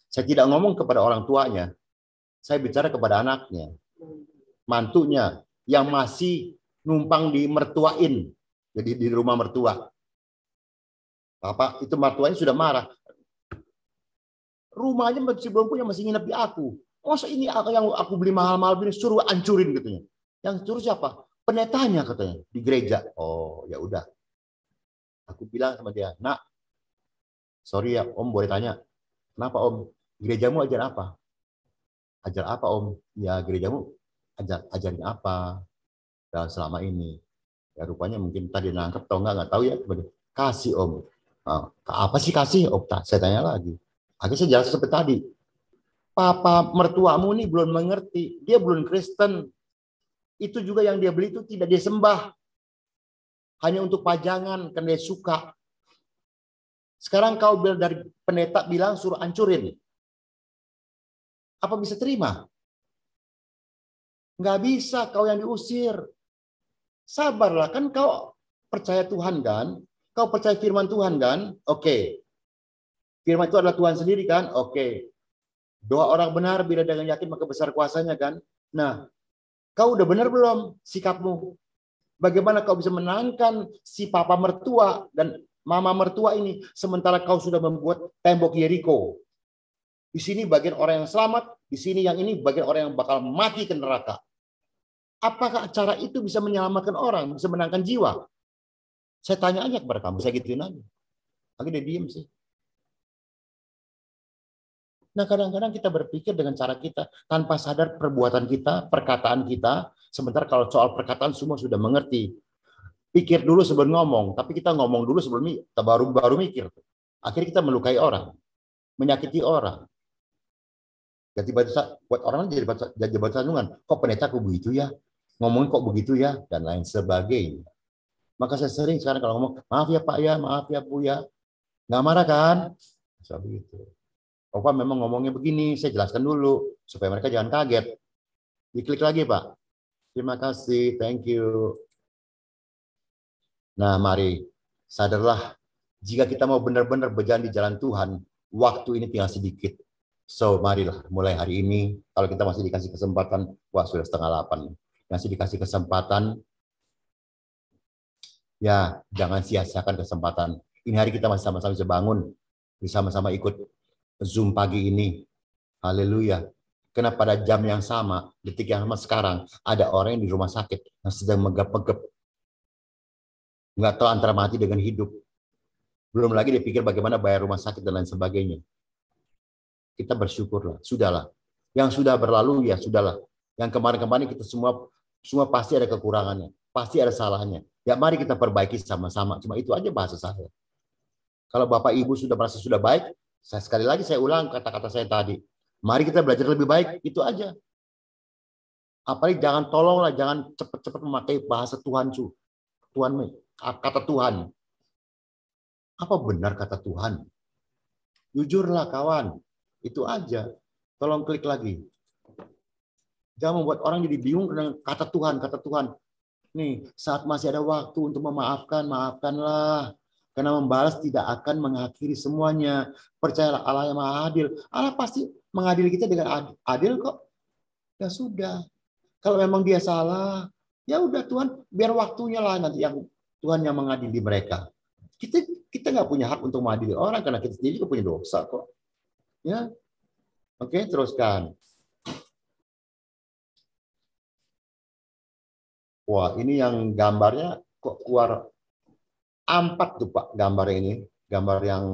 S2: Saya tidak ngomong kepada orang tuanya. Saya bicara kepada anaknya. Mantunya yang masih numpang di mertuain. Jadi di rumah mertua. Bapak itu mertuanya sudah marah. Rumahnya masih belum punya, masih nginep di aku. Masa ini yang aku beli mahal-mahal ini suruh hancurin katanya. Yang suruh siapa? Pendetanya katanya di gereja. Oh, ya udah. Aku bilang sama dia, "Nak, sorry ya, Om boleh tanya. Kenapa Om? Gerejamu ajar apa?" "Ajar apa Om?" "Ya gerejamu ajarin apa dalam selama ini?" Ya rupanya mungkin tadi nangkep atau nggak tahu ya. "Kasih Om." "Apa sih kasih Om?" Saya tanya lagi. Akhirnya saya jelas seperti tadi. Papa mertuamu ini belum mengerti. Dia belum Kristen. Itu juga yang dia beli itu tidak dia sembah. Hanya untuk pajangan, karena dia suka. Sekarang kau dari pendeta bilang suruh hancurin. Apa bisa terima? Nggak bisa, kau yang diusir. Sabarlah, kan kau percaya Tuhan kan? Kau percaya firman Tuhan kan? Oke. Firman itu adalah Tuhan sendiri kan? Oke. Doa orang benar bila dengan yakin maka besar kuasanya kan? Nah, kau udah benar belum sikapmu? Bagaimana kau bisa menangkan si papa mertua dan mama mertua ini sementara kau sudah membuat tembok Yeriko? Di sini bagian orang yang selamat, di sini yang ini bagian orang yang bakal mati ke neraka. Apakah cara itu bisa menyelamatkan orang, bisa menangkan jiwa? Saya tanya aja kepada kamu, saya gituin aja. Lagi dia diem sih. Nah, kadang-kadang kita berpikir dengan cara kita tanpa sadar perbuatan kita, perkataan kita. Sementara kalau soal perkataan semua sudah mengerti. Pikir dulu sebelum ngomong, tapi kita ngomong dulu sebelum kita baru mikir. Akhirnya kita melukai orang, menyakiti orang. Jadi buat orang jadi batu sandungan. Kok pendeta aku begitu ya? Ngomongin kok begitu ya? Dan lain sebagainya. Maka saya sering sekarang kalau ngomong, maaf ya Pak ya, maaf ya Bu ya. Nggak marah kan? Bisa begitu. Pak memang ngomongnya begini, saya jelaskan dulu. Supaya mereka jangan kaget. Diklik lagi Pak. Terima kasih, thank you. Nah mari, sadarlah. Jika kita mau benar-benar berjalan di jalan Tuhan, waktu ini tinggal sedikit. So, marilah mulai hari ini, kalau kita masih dikasih kesempatan, wah sudah 7:30. Masih dikasih kesempatan, ya jangan sia-siakan kesempatan. Ini hari kita masih sama-sama bisa bangun, bersama-sama ikut Zoom pagi ini. Haleluya. Karena pada jam yang sama, detik yang sama sekarang, ada orang yang di rumah sakit yang sedang megap-megap. Nggak tahu antara mati dengan hidup. Belum lagi dipikir bagaimana bayar rumah sakit dan lain sebagainya. Kita bersyukurlah, sudahlah. Yang sudah berlalu ya sudahlah. Yang kemarin-kemarin kita semua pasti ada kekurangannya, pasti ada salahnya. Ya mari kita perbaiki sama-sama. Cuma itu aja bahasa saya. Kalau Bapak Ibu sudah merasa sudah baik, sekali lagi saya ulang kata-kata saya tadi. Mari kita belajar lebih baik, itu aja. Apalagi jangan tolonglah, jangan cepat-cepat memakai bahasa Tuhan, kata Tuhan. Apa benar kata Tuhan? Jujurlah kawan. Itu aja. Tolong klik lagi. Jangan membuat orang jadi bingung dengan kata Tuhan, kata Tuhan. Nih, saat masih ada waktu untuk memaafkan, maafkanlah. Karena membalas tidak akan mengakhiri semuanya. Percayalah Allah yang Maha Adil. Allah pasti mengadili kita dengan adil kok. Ya sudah. Kalau memang dia salah, ya udah Tuhan, biar waktunya lah nanti yang Tuhan yang mengadili mereka. Kita nggak punya hak untuk mengadili orang karena kita sendiri juga punya dosa kok. Ya, oke, teruskan. Wah, ini yang gambarnya kok keluar 4 tuh Pak, gambar ini, gambar yang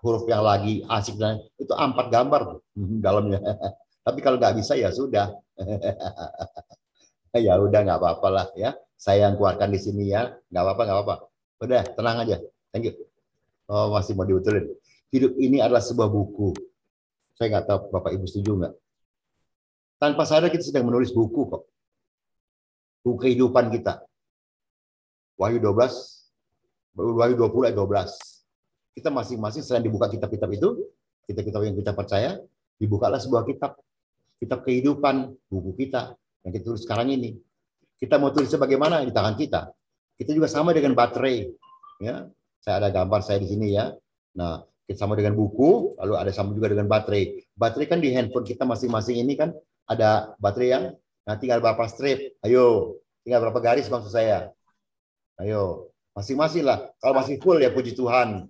S2: huruf yang lagi asik dan itu 4 gambar dalamnya. Tapi kalau nggak bisa ya sudah, ya udah nggak apa-apa lah ya. Saya yang keluarkan di sini ya, nggak apa-apa. Udah, tenang aja. Thank you. Oh, masih mau dibetulin. Hidup ini adalah sebuah buku. Saya nggak tahu Bapak Ibu setuju nggak. Tanpa sadar kita sedang menulis buku kok. Buku kehidupan kita. Wahyu 20 ayat 12. Kita masing-masing selain dibuka kitab-kitab itu, kitab-kitab yang kita percaya, dibukalah sebuah kitab. Kitab kehidupan, buku kita yang kita tulis sekarang ini. Kita mau tulisnya bagaimana di tangan kita. Kita juga sama dengan baterai. Ya, saya ada gambar saya di sini ya. Nah, kita sama dengan buku, lalu ada sama juga dengan baterai. Baterai kan di handphone kita masing-masing ini kan ada baterai yang tinggal berapa strip. Ayo, tinggal berapa garis maksud saya. Ayo, masing-masing lah. Kalau masih full ya puji Tuhan.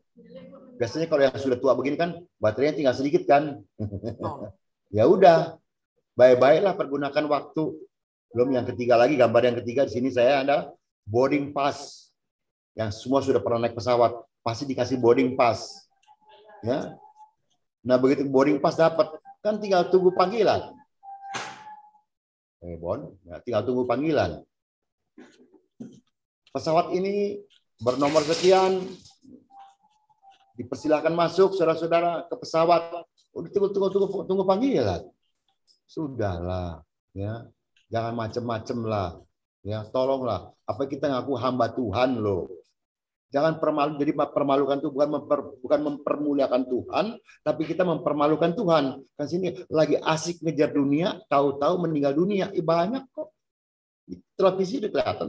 S2: Biasanya kalau yang sudah tua begini kan baterainya tinggal sedikit kan. Ya udah, baik-baiklah pergunakan waktu. Belum yang ketiga lagi, gambar yang ketiga di sini saya ada boarding pass. Yang semua sudah pernah naik pesawat, pasti dikasih boarding pass. Ya. Nah, begitu boarding pass dapat, kan tinggal tunggu panggilan. Tinggal tunggu panggilan. Pesawat ini bernomor sekian, dipersilakan masuk saudara-saudara ke pesawat. Tunggu panggilan. Sudahlah, ya. Jangan macem-macem lah. Ya, tolonglah. Apa kita ngaku hamba Tuhan loh. Jangan jadi permalukan Tuhan, bukan mempermuliakan Tuhan, tapi kita mempermalukan Tuhan. Kan sini lagi asik ngejar dunia, tahu-tahu meninggal dunia. Banyak kok. Di televisi udah kelihatan.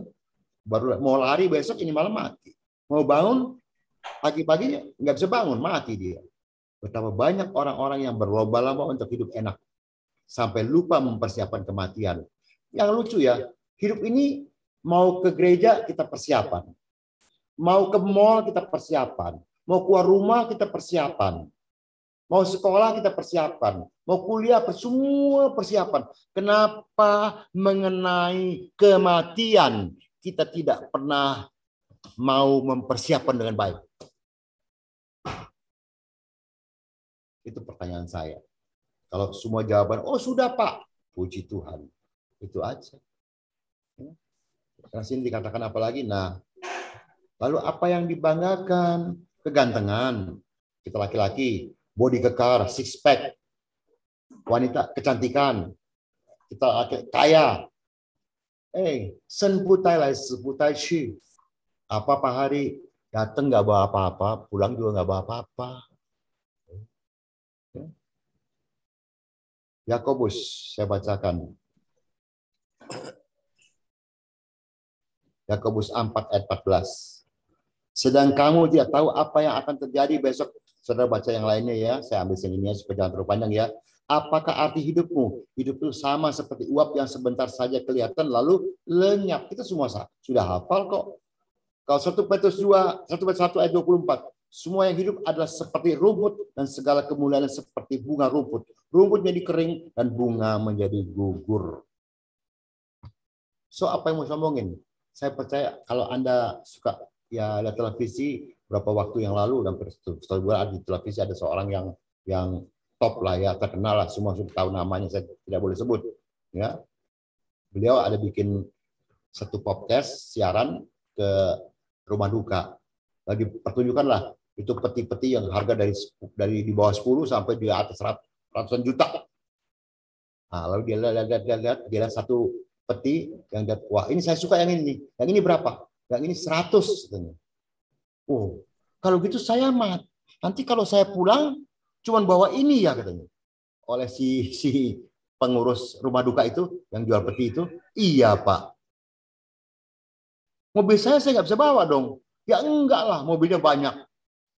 S2: Baru mau lari besok ini malam mati. Mau bangun pagi-pagi nggak bisa bangun, mati dia. Betapa banyak orang-orang yang berlomba-lomba untuk hidup enak sampai lupa mempersiapkan kematian. Yang lucu ya, hidup ini mau ke gereja kita persiapan. Mau ke mall kita persiapan. Mau keluar rumah kita persiapan. Mau sekolah kita persiapan. Mau kuliah semua persiapan. Kenapa mengenai kematian kita tidak pernah mau mempersiapkan dengan baik? Itu pertanyaan saya. Kalau semua jawaban, oh sudah Pak, puji Tuhan. Itu aja. Karena sini dikatakan apa lagi? Nah, lalu apa yang dibanggakan? Kegantengan. Kita laki-laki, body kekar, six pack. Wanita, kecantikan. Kita kaya. Sen putai lai, si putai shi. Apa hari datang nggak bawa apa-apa, pulang juga nggak bawa apa-apa. Yakobus, saya bacakan. Yakobus 4 ayat 14. Sedang kamu tidak tahu apa yang akan terjadi besok. Saudara baca yang lainnya ya. Saya ambil sininya supaya jangan terlalu panjang ya. Apakah arti hidupmu? Hidup itu sama seperti uap yang sebentar saja kelihatan lalu lenyap. Kita semua sudah hafal kok. Kalau 1 Petrus 2, 1 Petrus 1 ayat 24. Semua yang hidup adalah seperti rumput dan segala kemuliaan seperti bunga rumput. Rumput menjadi kering dan bunga menjadi gugur. So apa yang mau saya omongin? Saya percaya kalau Anda suka ya lihat televisi beberapa waktu yang lalu dan di televisi ada seorang yang top lah ya, terkenal lah, semua sudah tahu namanya, saya tidak boleh sebut ya. Beliau ada bikin satu podcast siaran ke rumah duka. Lagi pertunjukan lah itu peti-peti yang harga dari di bawah 10 sampai di atas ratusan juta. Nah, lalu dia lihat satu peti yang lihat, wah ini saya suka yang ini berapa? Yang ini 100. Oh, kalau gitu saya mat. Nanti kalau saya pulang cuman bawa ini ya katanya. Oleh si pengurus rumah duka itu yang jual peti itu, iya Pak. Mobil saya nggak bisa bawa dong. Ya enggak lah, mobilnya banyak.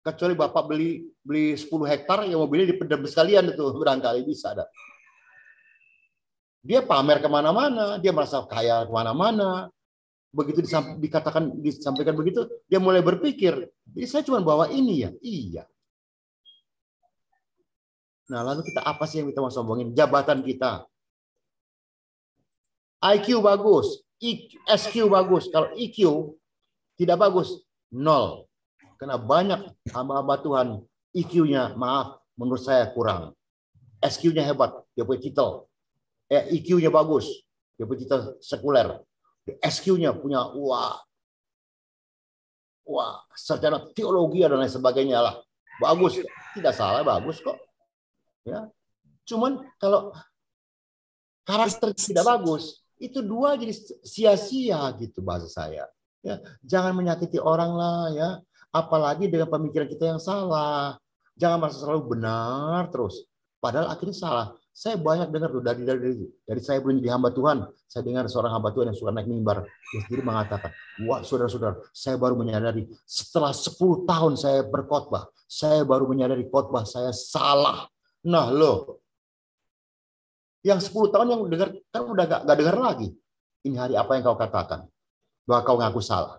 S2: Kecuali Bapak beli 10 hektar, ya mobilnya dipendam sekalian itu, barangkali bisa ada. Dia pamer kemana-mana, dia merasa kaya kemana-mana. Begitu disampaikan begitu, dia mulai berpikir, jadi saya cuma bawa ini ya? Iya. Nah, lalu kita apa sih yang kita mau sombongin? Jabatan kita. IQ bagus, SQ bagus. Kalau IQ tidak bagus, 0. Karena banyak hamba-hamba Tuhan, IQ-nya, maaf, menurut saya kurang. SQ-nya hebat, dia punya titel. IQ-nya bagus, dia punya titel sekuler. SQ-nya punya wah, secara teologi dan lain sebagainya lah. Bagus, tidak salah, bagus kok. Ya. Cuman kalau karakter tidak bagus, itu dua jadi sia-sia gitu bahasa saya. Ya, jangan menyakiti orang lah ya, apalagi dengan pemikiran kita yang salah. Jangan merasa selalu benar terus, padahal akhirnya salah. Saya banyak dengar tuh dari saya belum jadi hamba Tuhan, saya dengar seorang hamba Tuhan yang suka naik mimbar, dia sendiri mengatakan, wah saudara-saudara, saya baru menyadari setelah 10 tahun saya berkhotbah, saya baru menyadari khotbah saya salah. Nah loh, yang 10 tahun yang dengar kan udah gak dengar lagi. Ini hari apa yang kau katakan? Bahwa kau ngaku salah.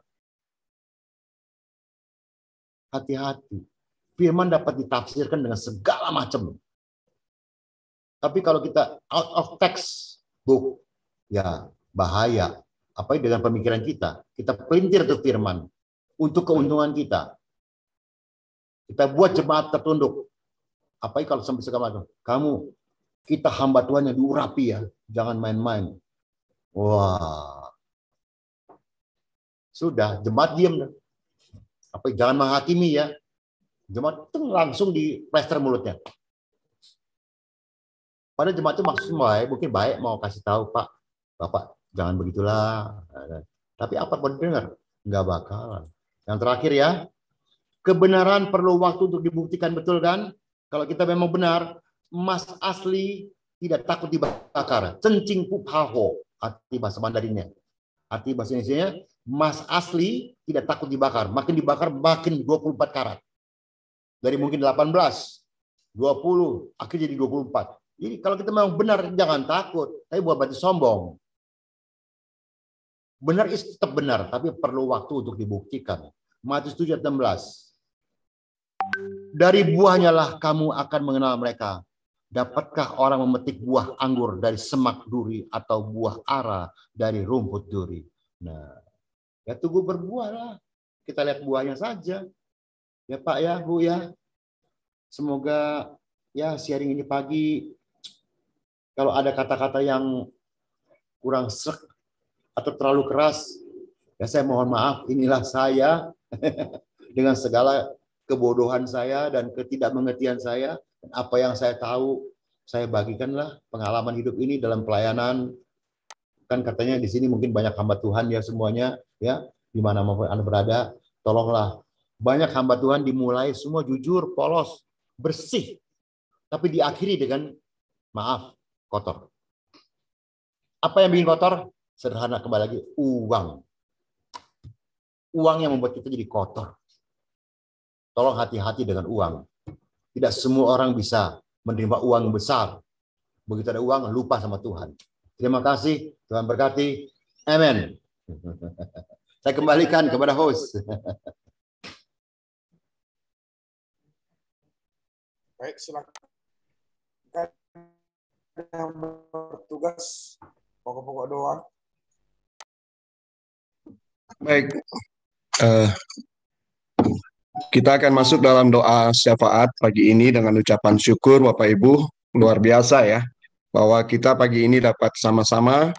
S2: Hati-hati. Firman dapat ditafsirkan dengan segala macam. Tapi kalau kita out of text book, ya bahaya. Apa dengan pemikiran kita? Kita pelintir tuh firman untuk keuntungan kita. Kita buat jemaat tertunduk. Apa kalau sampai sekarang kamu kita hamba Tuhan yang diurapi ya, jangan main-main. Wah, sudah jemaat diam. Apa jangan menghakimi ya, jemaat itu langsung di plester mulutnya. Pada jemaat itu maksudnya baik, mungkin baik mau kasih tahu Pak, Bapak jangan begitulah. Tapi apa mau dengar? Nggak bakalan. Yang terakhir ya, kebenaran perlu waktu untuk dibuktikan, betul kan? Kalau kita memang benar, emas asli tidak takut dibakar. Cencing puphaho, arti bahasa Mandarinnya. Arti bahasa Indonesia, emas asli tidak takut dibakar. Makin dibakar makin 24 karat. Dari mungkin 18, 20, akhirnya jadi 24. Jadi kalau kita memang benar, jangan takut. Tapi bukan berarti sombong. Benar itu tetap benar, tapi perlu waktu untuk dibuktikan. Matius 7:16. Dari buahnya lah kamu akan mengenal mereka. Dapatkah orang memetik buah anggur dari semak duri atau buah ara dari rumput duri? Nah, ya tunggu berbuah lah. Kita lihat buahnya saja. Ya Pak ya, Bu ya. Semoga ya sharing ini pagi Kalau ada kata-kata yang kurang srek atau terlalu keras, ya saya mohon maaf, inilah saya dengan segala kebodohan saya dan ketidakmengertian saya, apa yang saya tahu, saya bagikanlah pengalaman hidup ini dalam pelayanan. Kan katanya di sini mungkin banyak hamba Tuhan ya semuanya, ya, di mana maupun Anda berada, tolonglah. Banyak hamba Tuhan dimulai semua jujur, polos, bersih, tapi diakhiri dengan maaf, kotor. Apa yang bikin kotor? Sederhana, kembali lagi, uang. Uang yang membuat kita jadi kotor. Tolong hati-hati dengan uang. Tidak semua orang bisa menerima uang besar. Begitu ada uang, lupa sama Tuhan. Terima kasih, Tuhan berkati. Amin. Saya kembalikan kepada host.
S5: Baik, silakan yang bertugas pokok-pokok doa.
S6: Baik, kita akan masuk dalam doa syafaat pagi ini dengan ucapan syukur Bapak Ibu. Luar biasa ya, bahwa kita pagi ini dapat sama-sama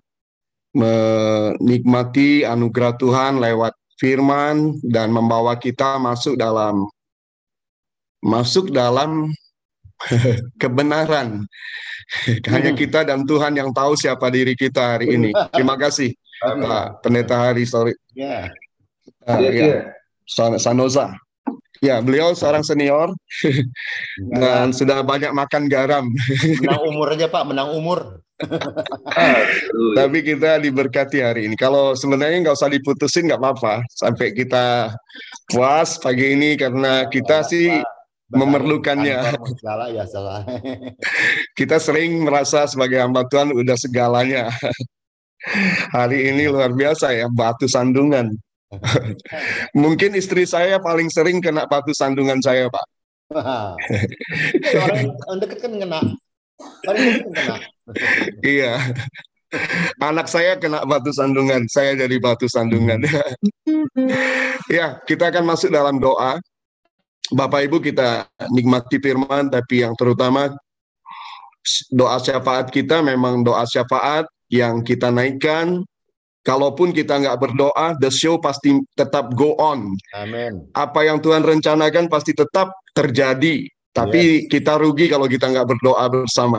S6: menikmati anugerah Tuhan lewat firman dan membawa kita masuk dalam kebenaran. Hanya kita dan Tuhan yang tahu siapa diri kita hari ini. Terima kasih Pak Pendeta Hari Sanosa. Ya, beliau seorang senior dan sudah banyak makan garam.
S2: Menang umur aja Pak, menang umur.
S6: Tapi kita diberkati hari ini. Kalau sebenarnya nggak usah diputusin nggak apa-apa sampai kita puas pagi ini karena kita sih memerlukannya.
S2: Ya, salah.
S6: Kita sering merasa sebagai hamba Tuhan udah segalanya. Hari ini luar biasa ya, batu sandungan. Mungkin istri saya paling sering kena batu sandungan saya, Pak.
S2: Orang dekat kan kena. Paling dekat kena.
S6: Iya. Anak saya kena batu sandungan, saya jadi batu sandungan. Ya, kita akan masuk dalam doa. Bapak Ibu, kita nikmati firman, tapi yang terutama doa syafaat kita memang doa syafaat yang kita naikkan. Kalaupun kita nggak berdoa, the show pasti tetap go on.
S2: Amin.
S6: Apa yang Tuhan rencanakan pasti tetap terjadi. Tapi kita rugi kalau kita nggak berdoa bersama.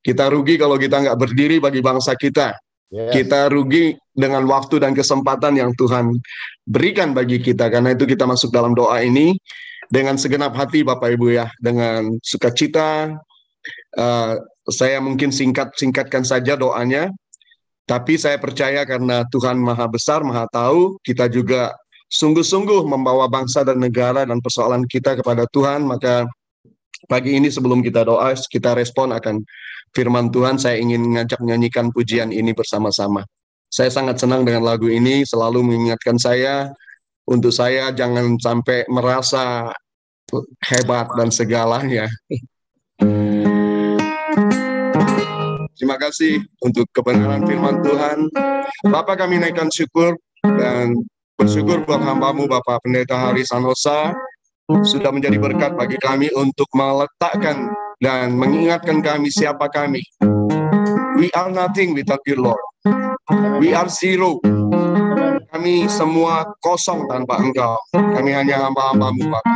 S6: Kita rugi kalau kita nggak berdiri bagi bangsa kita. Kita rugi dengan waktu dan kesempatan yang Tuhan berikan bagi kita. Karena itu kita masuk dalam doa ini dengan segenap hati Bapak Ibu ya. Dengan sukacita. Saya mungkin singkatkan saja doanya. Tapi saya percaya karena Tuhan Maha Besar, Maha Tahu, kita juga sungguh-sungguh membawa bangsa dan negara dan persoalan kita kepada Tuhan. Maka pagi ini sebelum kita doa, kita respon akan firman Tuhan. Saya ingin mengajak menyanyikan pujian ini bersama-sama. Saya sangat senang dengan lagu ini, selalu mengingatkan saya, untuk saya jangan sampai merasa hebat dan segalanya. Terima kasih untuk kebenaran firman Tuhan. Bapak, kami naikkan syukur dan bersyukur buat hamba-Mu Bapak Pendeta Hari Sanosa sudah menjadi berkat bagi kami untuk meletakkan dan mengingatkan kami siapa kami. We are nothing without you, Lord. We are zero. Kami semua kosong tanpa Engkau. Kami hanya hamba-hamba-Mu Bapak.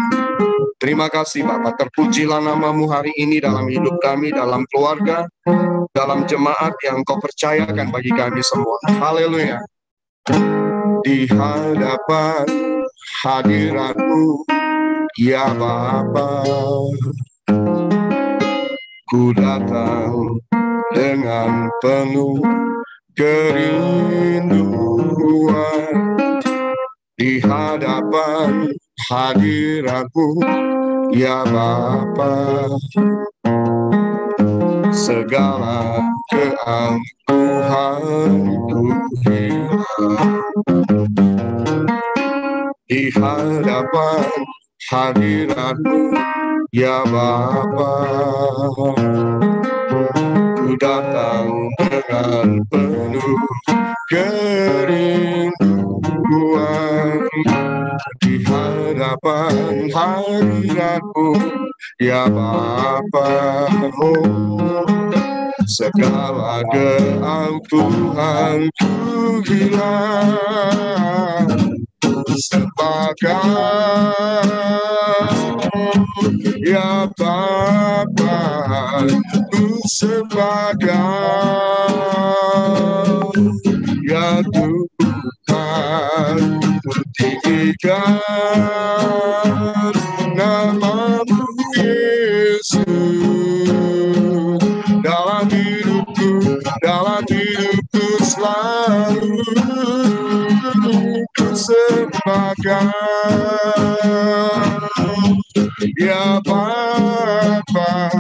S6: Terima kasih Bapak, terpujilah nama-Mu hari ini dalam hidup kami, dalam keluarga, dalam jemaat yang Kau percayakan bagi kami semua. Haleluya. Di hadapan hadirat-Mu, ya Bapa, ku datang dengan penuh kerinduan. Di hadapan hadirat-Mu, ya Bapa, segala keangkuhanku hilang. Di hadapan hadirat-Mu, ya Bapa, ku datang dengan penuh kerinduan. Di hadapan hadirat-Mu, ya Bapa, segala keangkuhanku hilang sebagai ya Bapa, ku sebagai ya Tuhan, ku tinggikan nama-Mu Yesus dalam hidupku selalu ku sebagai ya Bapa,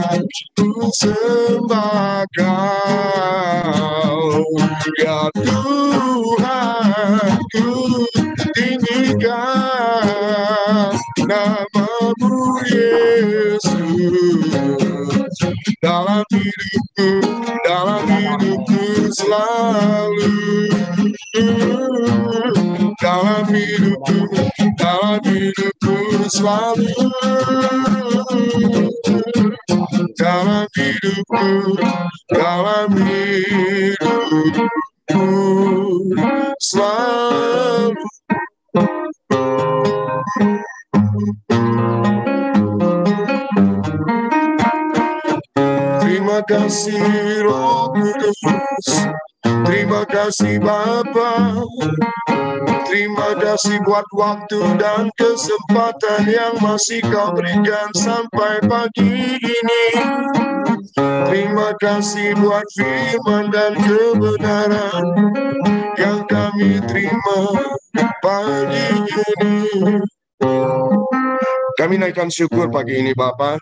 S6: ku sembah Kau ya Tuhan, ku tinggikan nama-Mu Yesus dalam hidupku selalu dalam hidupku selalu dalam hidupku selalu. Terima kasih Roh Kudus, terima kasih Bapa, terima kasih buat waktu dan kesempatan yang masih Kau berikan sampai pagi ini. Terima kasih buat firman dan kebenaran yang kami terima pagi ini. Kami naikkan syukur pagi ini Bapa.